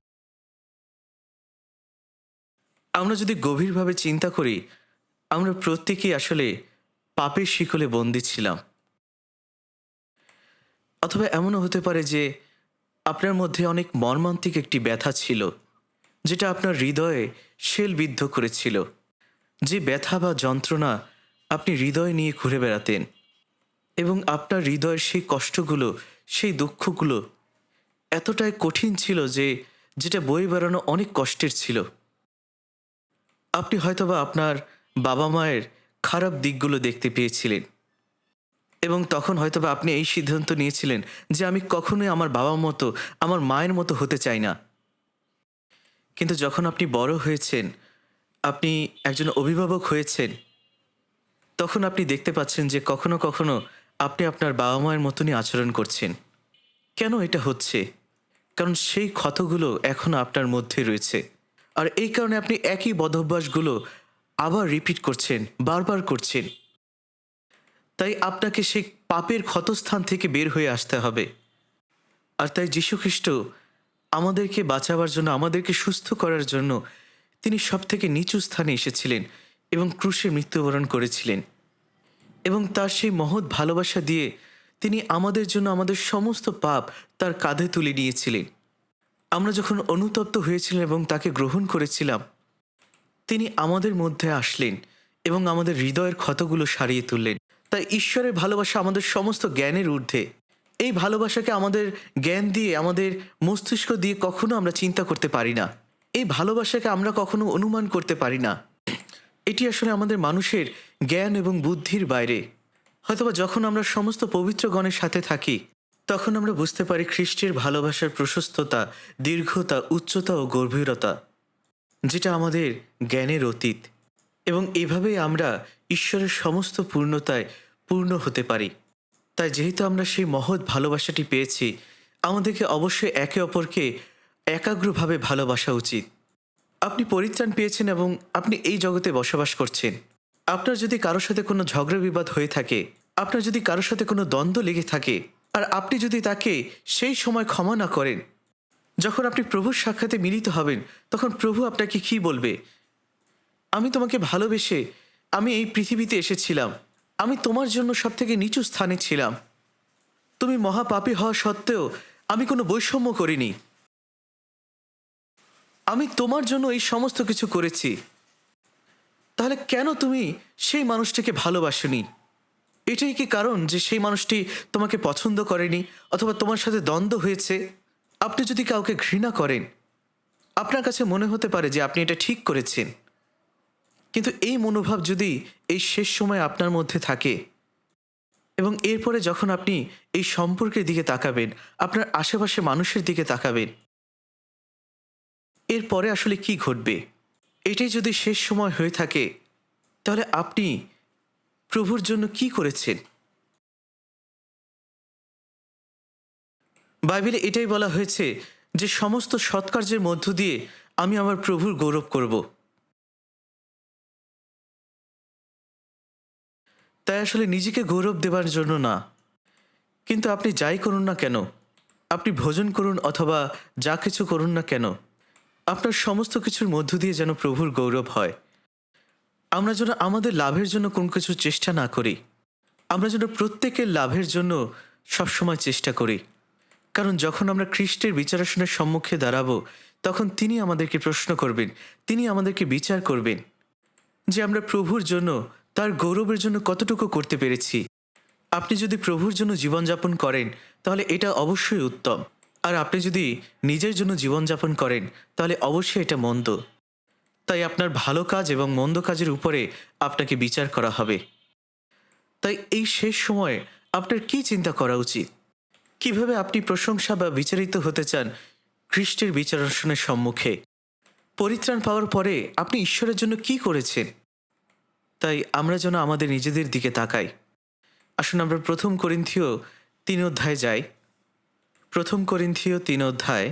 আমরা যদি গভীরভাবে চিন্তা করি, আমরা প্রত্যেকেই আসলে পাপের শিকলে বন্দী ছিলাম। অথবা এমনও হতে পারে যে আপনার মধ্যে অনেক মর্মান্তিক একটি ব্যথা ছিল, যেটা আপনার হৃদয়ে শেলবিদ্ধ করেছিল। যে ব্যথা বা যন্ত্রণা আপনি হৃদয় নিয়ে ঘুরে বেড়াতেন, এবং আপনার হৃদয়ের সেই কষ্টগুলো, সেই দুঃখগুলো এতটাই কঠিন ছিল যে যেটা বয়ে বেড়ানো অনেক কষ্টের ছিল। আপনি হয়তোবা আপনার বাবা মায়ের খারাপ দিকগুলো দেখতে পেয়েছিলেন, এবং তখন হয়তোবা আপনি এই সিদ্ধান্ত নিয়েছিলেন যে আমি কখনোই আমার বাবার মতো, আমার মায়ের মতো হতে চাই না। কিন্তু যখন আপনি বড় হয়েছেন, আপনি একজন অভিভাবক হয়েছেন, তখন আপনি দেখতে পাচ্ছেন যে কখনো কখনো আপনি আপনার বাবা মায়ের মতনই আচরণ করছেন। কেন এটা হচ্ছে? কারণ সেই ক্ষতগুলো এখনও আপনার মধ্যে রয়েছে, আর এই কারণে আপনি একই বদভ্যাসগুলো আবার রিপিট করছেন, বারবার করছেন। তাই আপনাকে সেই পাপের ক্ষতস্থান থেকে বের হয়ে আসতে হবে। আর তাই যীশুখ্রিস্ট আমাদেরকে বাঁচাবার জন্য, আমাদেরকে সুস্থ করার জন্য তিনি সব থেকে নিচু স্থানে এসেছিলেন এবং ক্রুশে মৃত্যুবরণ করেছিলেন, এবং তার সেই মহৎ ভালোবাসা দিয়ে তিনি আমাদের জন্য আমাদের সমস্ত পাপ তার কাঁধে তুলে নিয়েছিলেন। আমরা যখন অনুতপ্ত হয়েছিলাম এবং তাকে গ্রহণ করেছিলাম, তিনি আমাদের মধ্যে আসলেন এবং আমাদের হৃদয়ের ক্ষতগুলো সারিয়ে তুললেন। তাই ঈশ্বরের ভালোবাসা আমাদের সমস্ত জ্ঞানের ঊর্ধ্বে, এই ভালোবাসাকে আমাদের জ্ঞান দিয়ে, আমাদের মস্তিষ্ক দিয়ে কখনো আমরা চিন্তা করতে পারি না। এই ভালোবাসাকে আমরা কখনো অনুমান করতে পারি না। এটি আসলে আমাদের মানুষের জ্ঞান এবং বুদ্ধির বাইরে। হয়তোবা যখন আমরা সমস্ত পবিত্রগণের সাথে থাকি, তখন আমরা বুঝতে পারি খ্রিস্টের ভালোবাসার প্রশস্ততা, দীর্ঘতা, উচ্চতা ও গভীরতা, যেটা আমাদের জ্ঞানের অতীত। এবং এভাবেই আমরা ঈশ্বরের সমস্ত পূর্ণতায় পূর্ণ হতে পারি। তাই যেহেতু আমরা সেই মহৎ ভালোবাসাটি পেয়েছি, আমাদেরকে অবশ্যই একে অপরকে একাগ্রভাবে ভালোবাসা উচিত। আপনি পরিত্রাণ পেয়েছেন এবং আপনি এই জগতে বসবাস করছেন। আপনার যদি কারোর সাথে কোনো ঝগড়া বিবাদ হয়ে থাকে, আপনার যদি কারোর সাথে কোনো দ্বন্দ্ব লেগে থাকে, আর আপনি যদি তাকে সেই সময় ক্ষমা না করেন, যখন আপনি প্রভুর সাক্ষাতে মিলিত হবেন, তখন প্রভু আপনাকে কি বলবে? আমি তোমাকে ভালোবেসে আমি এই পৃথিবীতে এসেছিলাম। আমি তোমার জন্য সবথেকে নিচু স্থানে ছিলাম। তুমি মহাপাপী হওয়া সত্ত্বেও আমি কোনো বৈষম্য করিনি। আমি তোমার জন্য এই সমস্ত কিছু করেছি। তাহলে কেন তুমি সেই মানুষটিকে ভালোবাসোনি? এটাই কি কারণ যে সেই মানুষটি তোমাকে পছন্দ করেনি অথবা তোমার সাথে দ্বন্দ্ব হয়েছে? আপনি যদি কাউকে ঘৃণা করেন, আপনার কাছে মনে হতে পারে যে আপনি এটা ঠিক করেছেন, কিন্তু এই মনোভাব যদি এই শেষ সময় আপনার মধ্যে থাকে এবং এরপরে যখন আপনি এই সম্পর্কের দিকে তাকাবেন, আপনার আশেপাশে মানুষের দিকে তাকাবেন, এরপরে আসলে কি ঘটবে? এটাই যদি শেষ সময় হয়ে থাকে, তাহলে আপনি প্রভুর জন্য কি করেছেন? বাইবেলে এটাই বলা হয়েছে যে সমস্ত সৎকার্যের মধ্য দিয়ে আমি আমার প্রভুর গৌরব করব। তাই আসলে নিজেকে গৌরব দেবার জন্য না, কিন্তু আপনি যাই করুন না কেন, আপনি ভোজন করুন অথবা যা কিছু করুন না কেন, আপনার সমস্ত কিছুর মধ্য দিয়ে যেন প্রভুর গৌরব হয়। আমরা যেন আমাদের লাভের জন্য কোনো কিছু চেষ্টা না করি, আমরা যেন প্রত্যেকের লাভের জন্য সবসময় চেষ্টা করি। কারণ যখন আমরা খ্রিস্টের বিচারাসনের সম্মুখে দাঁড়াবো, তখন তিনি আমাদেরকে প্রশ্ন করবেন, তিনি আমাদেরকে বিচার করবেন যে আমরা প্রভুর জন্য, তার গৌরবের জন্য কতটুকু করতে পেরেছি। আপনি যদি প্রভুর জন্য জীবনযাপন করেন, তাহলে এটা অবশ্যই উত্তম। আর আপনি যদি নিজের জন্য জীবনযাপন করেন, তাহলে অবশ্যই এটা মন্দ। তাই আপনার ভালো কাজ এবং মন্দ কাজের উপরে আপনাকে বিচার করা হবে। তাই এই শেষ সময়ে আপনার কি চিন্তা করা উচিত? কিভাবে আপনি প্রশংসা বা বিচারিত হতে চান খ্রিস্টের বিচারাসনের সম্মুখে? পরিত্রাণ পাওয়ার পরে আপনি ঈশ্বরের জন্য কি করেছেন? তাই আমরা যেন আমাদের নিজেদের দিকে তাকাই। আসুন আমরা 1 করিন্থীয় 3 অধ্যায়ে যাই। 1 করিন্থীয় 3 অধ্যায়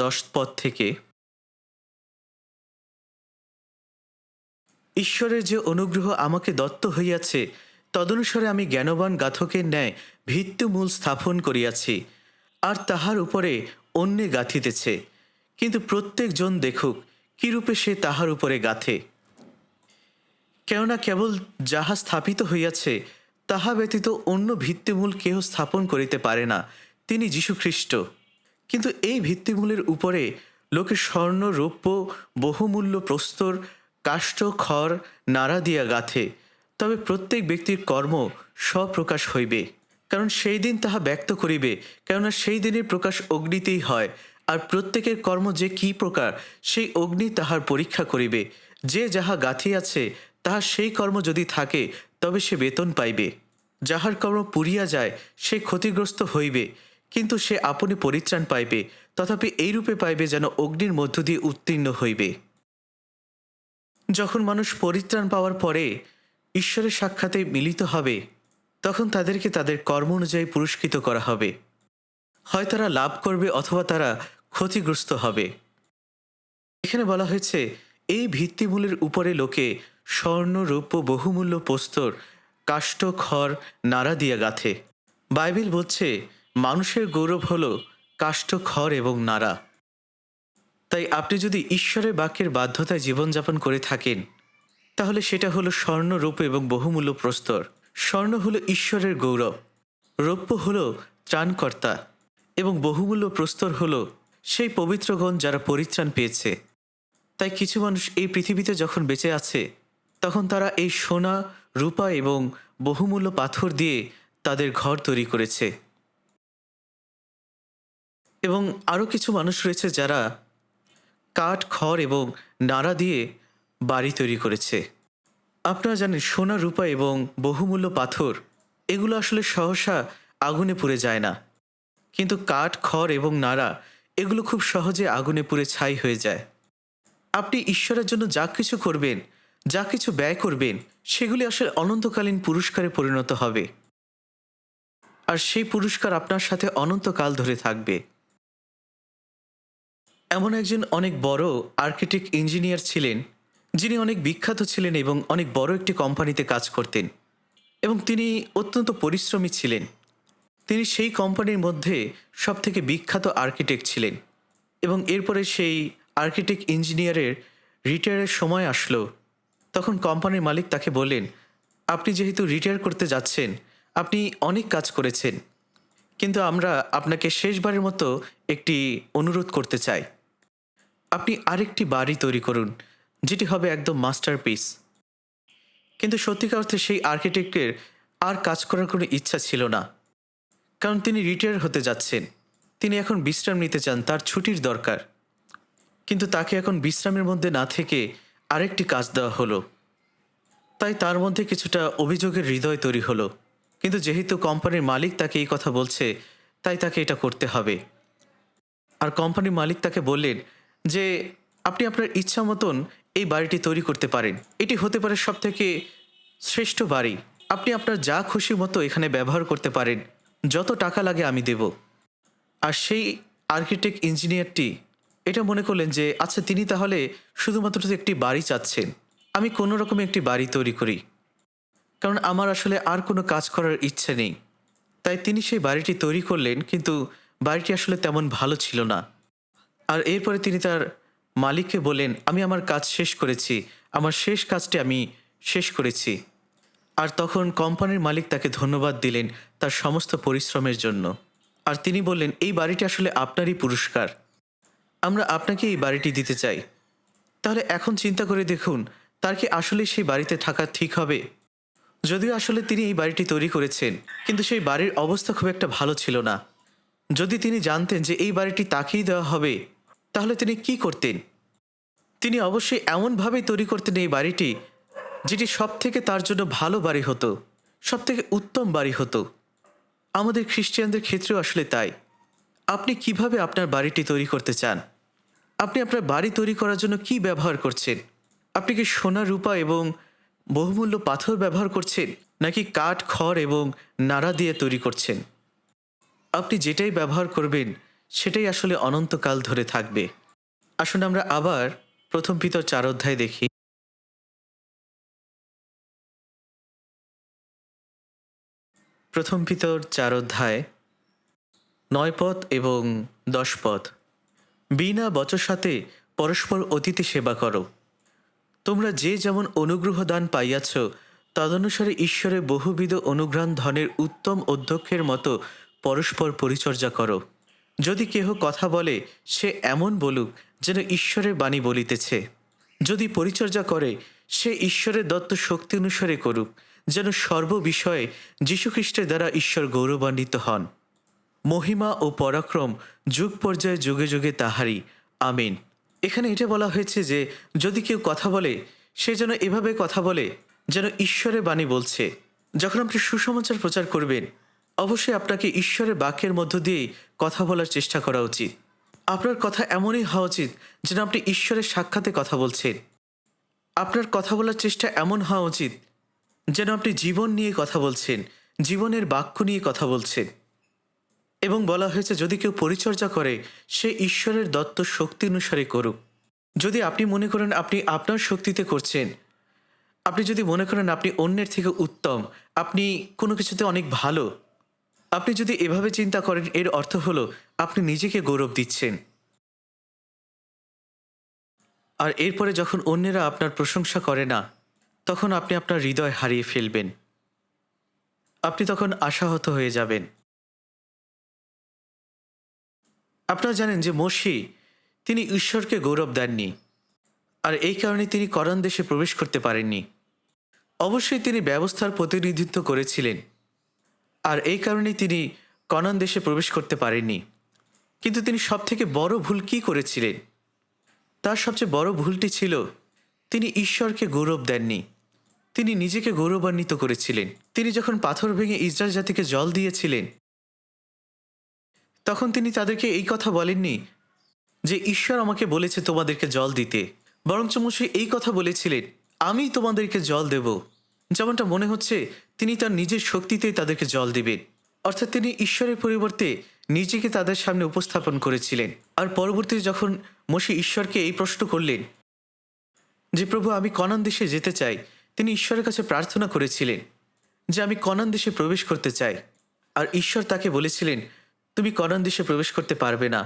10 পদ থেকে। ঈশ্বরের যে অনুগ্রহ আমাকে দত্ত হইয়াছে, তদনুসারে আমি জ্ঞানবান গাথকের ন্যায় ভিত্তিমূল স্থাপন করিয়াছি, আর তাহার উপরে অন্যে গাঁথিতেছে। কিন্তু প্রত্যেকজন দেখুক কিরূপে সে তাহার উপরে গাঁথে। কেননা কেবল যাহা স্থাপিত হইয়াছে, তাহা ব্যতীত অন্য ভিত্তিমূল কেহ স্থাপন করিতে পারে না, তিনি যীশুখ্রিস্ট। কিন্তু এই ভিত্তিমূলের উপরে লোকে স্বর্ণ, রৌপ্য, বহুমূল্য প্রস্তর, কাষ্ঠ, খড়, নাড়া দিয়া গাঁথে। তবে প্রত্যেক ব্যক্তির কর্ম স্বপ্রকাশ হইবে, কারণ সেই দিন তাহা ব্যক্ত করিবে। কেননা সেই দিনের প্রকাশ অগ্নিতেই হয়, আর প্রত্যেকের কর্ম যে কি প্রকার, সেই অগ্নি তাহার পরীক্ষা করিবে। যে যাহা গাঁথিয়াছে তাহার সেই কর্ম যদি থাকে, তবে সে বেতন পাইবে। যাহার কর্ম পুড়িয়া যায় সে ক্ষতিগ্রস্ত হইবে, কিন্তু সে আপনি পরিত্রাণ পাইবে, তথাপি এইরূপে পাইবে যেন অগ্নির মধ্য দিয়ে উত্তীর্ণ হইবে। যখন মানুষ পরিত্রাণ পাওয়ার পরে ঈশ্বরের সাক্ষাতে মিলিত হবে, তখন তাদেরকে তাদের কর্ম অনুযায়ী পুরস্কৃত করা হবে। হয় তারা লাভ করবে অথবা তারা ক্ষতিগ্রস্ত হবে। এখানে বলা হয়েছে এই ভিত্তিমূলের উপরে লোকে স্বর্ণ, রৌপ্য, বহুমূল্য প্রস্তর, কাষ্ঠ, খড়, নাড়া দিয়া গাঁথে। বাইবেল বলছে মানুষের গৌরব হলো কাষ্ঠ, খড় এবং নাড়া। তাই আপনি যদি ঈশ্বরের বাক্যের বাধ্যতায় জীবনযাপন করে থাকেন, তাহলে সেটা হলো স্বর্ণ, রৌপ্য এবং বহুমূল্য প্রস্তর। স্বর্ণ হলো ঈশ্বরের গৌরব, রৌপ্য হলো ত্রাণকর্তা এবং বহুমূল্য প্রস্তর হলো সেই পবিত্রগণ যারা পরিত্রাণ পেয়েছে। তাই কিছু মানুষ এই পৃথিবীতে যখন বেঁচে আছে, তখন তারা এই সোনা, রূপা এবং বহুমূল্য পাথর দিয়ে তাদের ঘর তৈরি করেছে। এবং আরও কিছু মানুষ রয়েছে যারা কাঠ, খড় এবং নাড়া দিয়ে বাড়ি তৈরি করেছে। আপনারা জানেন সোনা, রূপা এবং বহুমূল্য পাথর এগুলো আসলে সহসা আগুনে পুড়ে যায় না, কিন্তু কাঠ, খড় এবং নাড়া এগুলো খুব সহজে আগুনে পুড়ে ছাই হয়ে যায়। আপনি ঈশ্বরের জন্য যা কিছু করবেন, যা কিছু ব্যয় করবেন, সেগুলি আসলে অনন্তকালীন পুরস্কারে পরিণত হবে, আর সেই পুরস্কার আপনার সাথে অনন্তকাল ধরে থাকবে। এমন একজন অনেক বড় আর্কিটেক্ট ইঞ্জিনিয়ার ছিলেন, যিনি অনেক বিখ্যাত ছিলেন এবং অনেক বড় একটি কোম্পানিতে কাজ করতেন, এবং তিনি অত্যন্ত পরিশ্রমী ছিলেন। তিনি সেই কোম্পানির মধ্যে সবথেকে বিখ্যাত আর্কিটেক্ট ছিলেন, এবং এরপরে সেই আর্কিটেক্ট ইঞ্জিনিয়ারের রিটায়ারের সময় আসলো। তখন কোম্পানির মালিক তাকে বললেন, আপনি যেহেতু রিটায়ার করতে যাচ্ছেন, আপনি অনেক কাজ করেছেন, কিন্তু আমরা আপনাকে শেষবারের মতো একটি অনুরোধ করতে চাই। আপনি আরেকটি বাড়ি তৈরি করুন, যেটি হবে একদম মাস্টারপিস। কিন্তু সত্যিকার অর্থে সেই আর্কিটেক্টের আর কাজ করার কোনো ইচ্ছা ছিল না, কারণ তিনি রিটায়ার হতে যাচ্ছেন। তিনি এখন বিশ্রাম নিতে চান, তার ছুটির দরকার। কিন্তু তাকে এখন বিশ্রামের মধ্যে না থেকে আরেকটি কাজ দেওয়া হলো। তাই তার মধ্যে কিছুটা অভিযোগের হৃদয় তৈরি হলো। কিন্তু যেহেতু কোম্পানির মালিক তাকে এই কথা বলছে, তাই তাকে এটা করতে হবে। আর কোম্পানির মালিক তাকে বললেন যে আপনি আপনার ইচ্ছা মতন এই বাড়িটি তৈরি করতে পারেন। এটি হতে পারে সবথেকে শ্রেষ্ঠ বাড়ি। আপনি আপনার যা খুশি মতো এখানে ব্যবহার করতে পারেন, যত টাকা লাগে আমি দেব। আর সেই আর্কিটেক্ট ইঞ্জিনিয়ারটি এটা মনে করলেন যে আচ্ছা, তিনি তাহলে শুধুমাত্র একটি বাড়ি চাচ্ছেন, আমি কোনো রকমে একটি বাড়ি তৈরি করি, কারণ আমার আসলে আর কোনো কাজ করার ইচ্ছে নেই। তাই তিনি সেই বাড়িটি তৈরি করলেন, কিন্তু বাড়িটি আসলে তেমন ভালো ছিল না। আর এরপরে তিনি তার মালিককে বললেন, আমি আমার কাজ শেষ করেছি, আমার শেষ কাজটি আমি শেষ করেছি। আর তখন কোম্পানির মালিক তাকে ধন্যবাদ দিলেন তার সমস্ত পরিশ্রমের জন্য। আর তিনি বললেন, এই বাড়িটি আসলে আপনারই পুরস্কার, আমরা আপনাকে এই বাড়িটি দিতে চাই। তাহলে এখন চিন্তা করে দেখুন, তার কি আসলে সেই বাড়িতে থাকা ঠিক হবে? যদিও আসলে তিনি এই বাড়িটি তৈরি করেছেন, কিন্তু সেই বাড়ির অবস্থা খুব একটা ভালো ছিল না। যদি তিনি জানতেন যে এই বাড়িটি তাকেই দেওয়া হবে, তাহলে তিনি কি করতেন? তিনি অবশ্যই এমনভাবেই তৈরি করতেন এই বাড়িটি, যেটি সব থেকে তার জন্য ভালো বাড়ি হতো, সব থেকে উত্তম বাড়ি হতো। আমাদের খ্রিস্টানদের ক্ষেত্রেও আসলে তাই। আপনি কিভাবে আপনার বাড়িটি তৈরি করতে চান? আপনি আপনার বাড়ি তৈরি করার জন্য কি ব্যবহার করছেন? আপনি কি সোনা, রূপা এবং বহুমূল্য পাথর ব্যবহার করছেন, নাকি কাঠ, খড় এবং নাড়া দিয়ে তৈরি করছেন? আপনি যেটাই ব্যবহার করবেন সেটাই আসলে অনন্তকাল ধরে থাকবে। আসুন আমরা আবার প্রথম পিতর 4 অধ্যায় দেখি। প্রথম পিতর 4 অধ্যায় 9 পদ এবং 10 পদ। বিনা বচসাতে পরস্পর অতিথি সেবা করো। তোমরা যে যেমন অনুগ্রহ দান পাইয়াছ, তদনুসারে ঈশ্বরের বহুবিধ অনুগ্রহণ ধনের উত্তম অধ্যক্ষের মতো পরস্পর পরিচর্যা করো। যদি কেহ কথা বলে, সে এমন বলুক যেন ঈশ্বরের বাণী বলিতেছে। যদি পরিচর্যা করে, সে ঈশ্বরের দত্ত শক্তি অনুসারে করুক, যেন সর্ববিষয়ে যীশুখ্রিস্টের দ্বারা ঈশ্বর গৌরবান্বিত হন। মহিমা ও পরাক্রম যুগ পর্যায়ে যুগে যুগে তাহারই। আমিন। এখানে এটা বলা হয়েছে যে যদি কেউ কথা বলে, সে যেন এভাবে কথা বলে যেন ঈশ্বরের বাণী বলছে। যখন আপনি সুসমাচার প্রচার করবেন, অবশ্যই আপনাকে ঈশ্বরের বাক্যের মধ্য দিয়েই কথা বলার চেষ্টা করা উচিত। আপনার কথা এমনই হওয়া উচিত যেন আপনি ঈশ্বরের সাক্ষাতে কথা বলছেন। আপনার কথা বলার চেষ্টা এমন হওয়া উচিত যেন আপনি জীবন নিয়ে কথা বলছেন, জীবনের বাক্য নিয়ে কথা বলছেন। এবং বলা হয়েছে যদি কেউ পরিচর্যা করে, সে ঈশ্বরের দত্ত শক্তি অনুসারে করুক। যদি আপনি মনে করেন আপনি আপনার শক্তিতে করছেন, আপনি যদি মনে করেন আপনি অন্যের থেকে উত্তম, আপনি কোনো কিছুতে অনেক ভালো, আপনি যদি এভাবে চিন্তা করেন, এর অর্থ হলো আপনি নিজেকে গৌরব দিচ্ছেন। আর এরপরে যখন অন্যেরা আপনার প্রশংসা করে না, তখন আপনি আপনার হৃদয় হারিয়ে ফেলবেন। আপনি তখন আশাহত হয়ে যাবেন। আপনারা জানেন যে মোশে, তিনি ঈশ্বরকে গৌরব দেননি, আর এই কারণে তিনি কনান দেশে প্রবেশ করতে পারেননি। অবশ্যই তিনি ব্যবস্থার প্রতিনিধিত্ব করেছিলেন, আর এই কারণেই তিনি কনান দেশে প্রবেশ করতে পারেননি। কিন্তু তিনি সবথেকে বড় ভুল কী করেছিলেন? তার সবচেয়ে বড় ভুলটি ছিল তিনি ঈশ্বরকে গৌরব দেননি। তিনি নিজেকে গৌরবান্বিত করেছিলেন। তিনি যখন পাথর ভেঙে ইসরায়েল জাতিকে জল দিয়েছিলেন, তখন তিনি তাদেরকে এই কথা বলেননি যে ঈশ্বর আমাকে বলেছে তোমাদেরকে জল দিতে, বরঞ্চ মোশে এই কথা বলেছিলেন, আমি তোমাদেরকে জল দেব। যেমনটা মনে হচ্ছে তিনি তার নিজের শক্তিতেই তাদেরকে জল দিবেন। অর্থাৎ তিনি ঈশ্বরের পরিবর্তে নিজেকে তাদের সামনে উপস্থাপন করেছিলেন। আর পরবর্তীতে যখন মোশে ঈশ্বরকে এই প্রশ্ন করলেন যে প্রভু, আমি কনান দেশে যেতে চাই, তিনি ঈশ্বরের কাছে প্রার্থনা করেছিলেন যে আমি কনান দেশে প্রবেশ করতে চাই। আর ঈশ্বর তাকে বলেছিলেন, তুমি কনান দেশে প্রবেশ করতে পারবে না,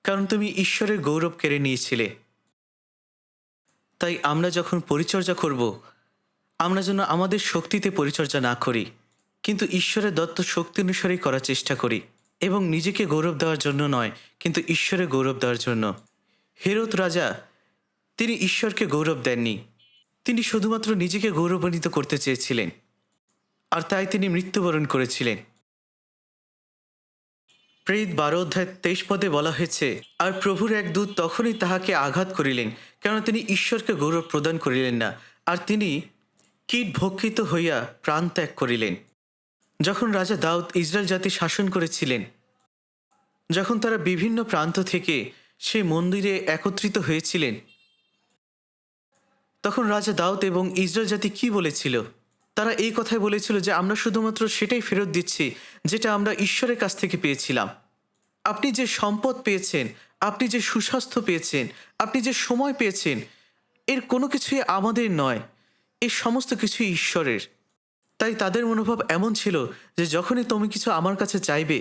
কারণ তুমি ঈশ্বরের গৌরব কেড়ে নিয়েছিলে। তাই আমরা যখন পরিচর্যা করব, আমরা যেন আমাদের শক্তিতে পরিচর্যা না করি, কিন্তু ঈশ্বরের দত্ত শক্তি অনুসারেই করার চেষ্টা করি, এবং নিজেকে গৌরব দেওয়ার জন্য নয়, কিন্তু ঈশ্বরের গৌরব দেওয়ার জন্য। হেরোদ রাজা, তিনি ঈশ্বরকে গৌরব দেননি, তিনি শুধুমাত্র নিজেকে গৌরবান্বিত করতে চেয়েছিলেন, আর তাই তিনি মৃত্যুবরণ করেছিলেন। প্রেরিত 12 অধ্যায় 23 পদে বলা হয়েছে, আর প্রভুর এক দূত তখনই তাহাকে আঘাত করিলেন, কেননা তিনি ঈশ্বরকে গৌরব প্রদান করিলেন না, আর তিনি কীট ভক্ষিত হইয়া প্রাণ ত্যাগ করিলেন। যখন রাজা দাউদ ইসরায়েল জাতি শাসন করেছিলেন, যখন তারা বিভিন্ন প্রান্ত থেকে সেই মন্দিরে একত্রিত হয়েছিলেন, তখন রাজা দাউদ এবং ইসরায়েল জাতি কি বলেছিল? তারা এই কথাই বলেছিল যে আমরা শুধুমাত্র সেটাই ফেরত দিচ্ছি যেটা আমরা ঈশ্বরের কাছ থেকে পেয়েছিলাম। আপনি যে সম্পদ পেয়েছেন, আপনি যে সুস্বাস্থ্য পেয়েছেন, আপনি যে সময় পেয়েছেন, এর কোনো কিছুই আমাদের নয়, এর সমস্ত কিছুই ঈশ্বরের। তাই তাদের মনোভাব এমন ছিল যে যখনই তুমি কিছু আমার কাছে চাইবে,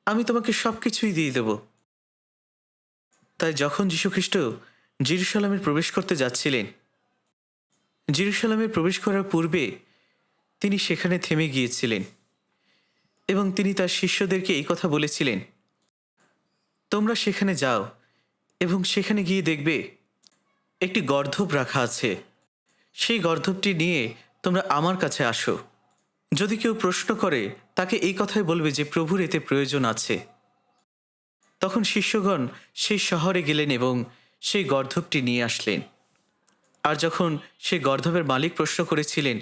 আমি তোমাকে সব কিছুই দিয়ে দেব। তাই যখন যীশুখ্রিস্ট জেরুসালেমে প্রবেশ করতে যাচ্ছিলেন, জেরুসালেমে প্রবেশ করার পূর্বে তিনি সেখানে থেমে গিয়েছিলেন, এবং তিনি তার শিষ্যদেরকে এই কথা বলেছিলেন, তোমরা সেখানে যাও এবং সেখানে গিয়ে দেখবে একটি গর্ধব রাখা আছে, সেই গর্ধবটি নিয়ে তোমরা আমার কাছে আসো। যদি কেউ প্রশ্ন করে, তাকে এই কথাই বলবে যে প্রভুর এতে প্রয়োজন আছে। তখন শিষ্যগণ সেই শহরে গেলেন এবং সেই গর্ধবটি নিয়ে আসলেন। আর যখন সেই গর্ধবের মালিক প্রশ্ন করেছিলেন,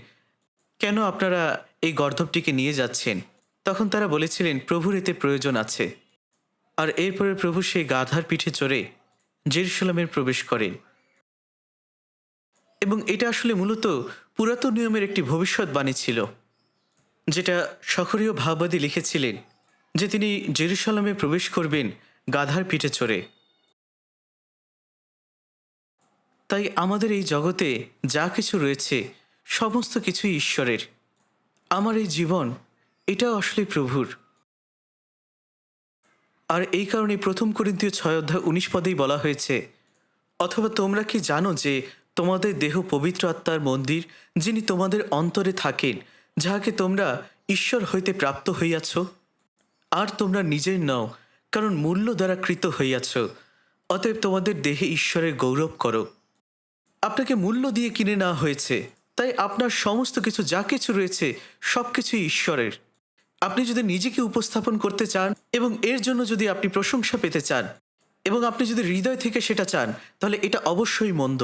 কেন আপনারা এই গর্ধবটিকে নিয়ে যাচ্ছেন, তখন তারা বলেছিলেন, প্রভুর এতে প্রয়োজন আছে। আর এরপরে প্রভু সেই গাধার পিঠে চড়ে জেরুসালেমের প্রবেশ করেন। এবং এটা আসলে মূলত পুরাতন নিয়মের একটি ভবিষ্যৎবাণী ছিল, যেটা সখরীয় ভাববাদী লিখেছিলেন যে তিনি জেরুসালেমে প্রবেশ করবেন গাধার পিঠে চড়ে। তাই আমাদের এই জগতে যা কিছু রয়েছে সমস্ত কিছুই ঈশ্বরের। আমার এই জীবন, এটাও আসলে প্রভুর। আর এই কারণে 1 করিন্থীয় 6 অধ্যায় 19 পদেই বলা হয়েছে, অথবা তোমরা কি জানো যে তোমাদের দেহ পবিত্র আত্মার মন্দির, যিনি তোমাদের অন্তরে থাকেন, যাহাকে তোমরা ঈশ্বর হইতে প্রাপ্ত হইয়াছ, আর তোমরা নিজের নও, কারণ মূল্য দ্বারা কৃত হইয়াছ। অতএব তোমাদের দেহে ঈশ্বরের গৌরব করো। আপনাকে মূল্য দিয়ে কিনে নেওয়া হয়েছে, তাই আপনার সমস্ত কিছু যা কিছু রয়েছে সব কিছুই ঈশ্বরের। আপনি যদি নিজেকে উপস্থাপন করতে চান এবং এর জন্য যদি আপনি প্রশংসা পেতে চান, এবং আপনি যদি হৃদয় থেকে সেটা চান, তাহলে এটা অবশ্যই মন্দ।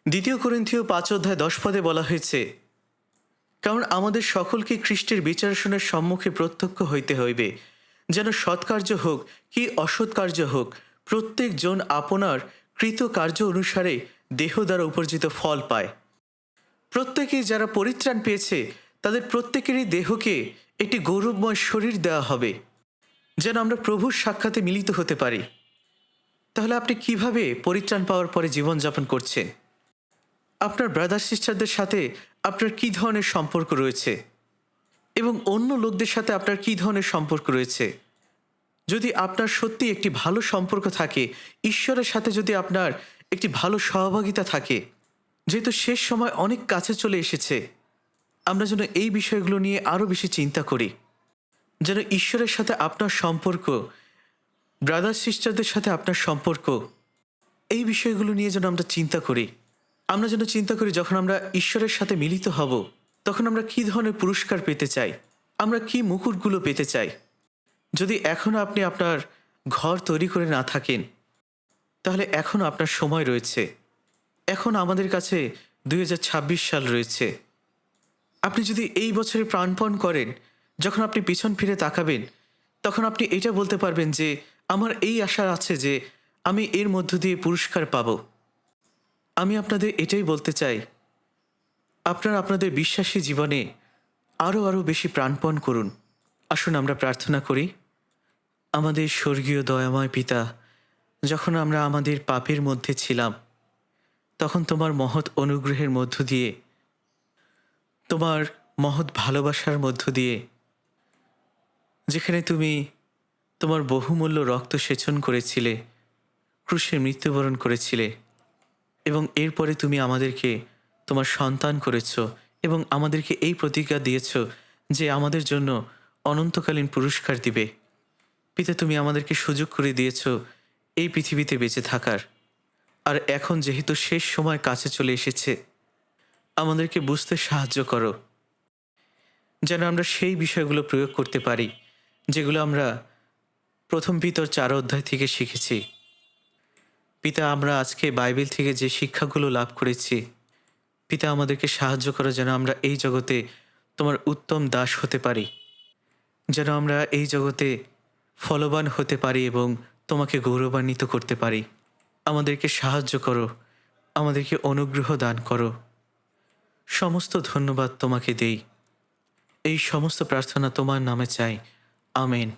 2 করিন্থীয় 5 অধ্যায় 10 পদে বলা হয়েছে, কারণ আমাদের সকলকে খ্রিস্টের বিচারাসনের সম্মুখে প্রত্যক্ষ হইতে হইবে, যেন সৎকার্য হোক কি অসৎকার্য হোক, প্রত্যেক জন আপনার কৃত কার্য অনুসারে দেহ দ্বারা উপার্জিত ফল পায়। প্রত্যেকেই যারা পরিত্রাণ পেয়েছে, তাদের প্রত্যেকেরই দেহকে একটি গৌরবময় শরীর দেওয়া হবে, যেন আমরা প্রভুর সাক্ষাতে মিলিত হতে পারি। তাহলে আপনি কিভাবে পরিত্রাণ পাওয়ার পরে জীবনযাপন করছেন? আপনার ব্রাদার সিস্টারদের সাথে আপনার কী ধরনের সম্পর্ক রয়েছে, এবং অন্য লোকদের সাথে আপনার কী ধরনের সম্পর্ক রয়েছে? যদি আপনার সত্যি একটি ভালো সম্পর্ক থাকে, ঈশ্বরের সাথে যদি আপনার একটি ভালো সহভাগিতা থাকে, যেহেতু শেষ সময় অনেক কাছে চলে এসেছে, আমরা যেন এই বিষয়গুলো নিয়ে আরও বেশি চিন্তা করি, যেন ঈশ্বরের সাথে আপনার সম্পর্ক, ব্রাদার সিস্টারদের সাথে আপনার সম্পর্ক, এই বিষয়গুলো নিয়ে যেন আমরা চিন্তা করি। আমরা যেন চিন্তা করি যখন আমরা ঈশ্বরের সাথে মিলিত হব তখন আমরা কী ধরনের পুরস্কার পেতে চাই, আমরা কী মুকুটগুলো পেতে চাই। যদি এখনও আপনি আপনার ঘর তৈরি করে না থাকেন তাহলে এখনও আপনার সময় রয়েছে। এখন আমাদের কাছে 2026 সাল রয়েছে। আপনি যদি এই বছরে প্রাণপণ করেন, যখন আপনি পিছন ফিরে তাকাবেন তখন আপনি এটা বলতে পারবেন যে আমার এই আশা আছে যে আমি এর মধ্য দিয়ে পুরস্কার পাব। আমি আপনাদের এটাই বলতে চাই, আপনারা আপনাদের বিশ্বাসী জীবনে আরও বেশি প্রাণপণ করুন। আসুন আমরা প্রার্থনা করি। আমাদের স্বর্গীয় দয়াময় পিতা, যখন আমরা আমাদের পাপের মধ্যে ছিলাম তখন তোমার মহৎ অনুগ্রহের মধ্য দিয়ে, তোমার মহৎ ভালোবাসার মধ্য দিয়ে, যেখানে তুমি তোমার বহুমূল্য রক্ত সেচন করেছিলে, ক্রুশে মৃত্যুবরণ করেছিলে এবং এরপরে তুমি আমাদেরকে তোমার সন্তান করেছ এবং আমাদেরকে এই প্রতিজ্ঞা দিয়েছ যে আমাদের জন্য অনন্তকালীন পুরস্কার দিবে। পিতা, তুমি আমাদেরকে সুযোগ করে দিয়েছ এই পৃথিবীতে বেঁচে থাকার। আর এখন যেহেতু শেষ সময় কাছে চলে এসেছে, আমাদেরকে বুঝতে সাহায্য করো যেন আমরা সেই বিষয়গুলো প্রয়োগ করতে পারি যেগুলো আমরা প্রথম পিতর 4 অধ্যায় থেকে শিখেছি। পিতা, আমরা আজকে বাইবেল থেকে যে শিক্ষাগুলো লাভ করেছি, পিতা আমাদেরকে সাহায্য করো যেন আমরা এই জগতে তোমার উত্তম দাস হতে পারি, যেন আমরা এই জগতে ফলবান হতে পারি এবং তোমাকে গৌরবান্বিত করতে পারি। আমাদেরকে সাহায্য করো, আমাদেরকে অনুগ্রহ দান করো। সমস্ত ধন্যবাদ তোমাকে দেই। এই সমস্ত প্রার্থনা তোমার নামে চাই। আমেন।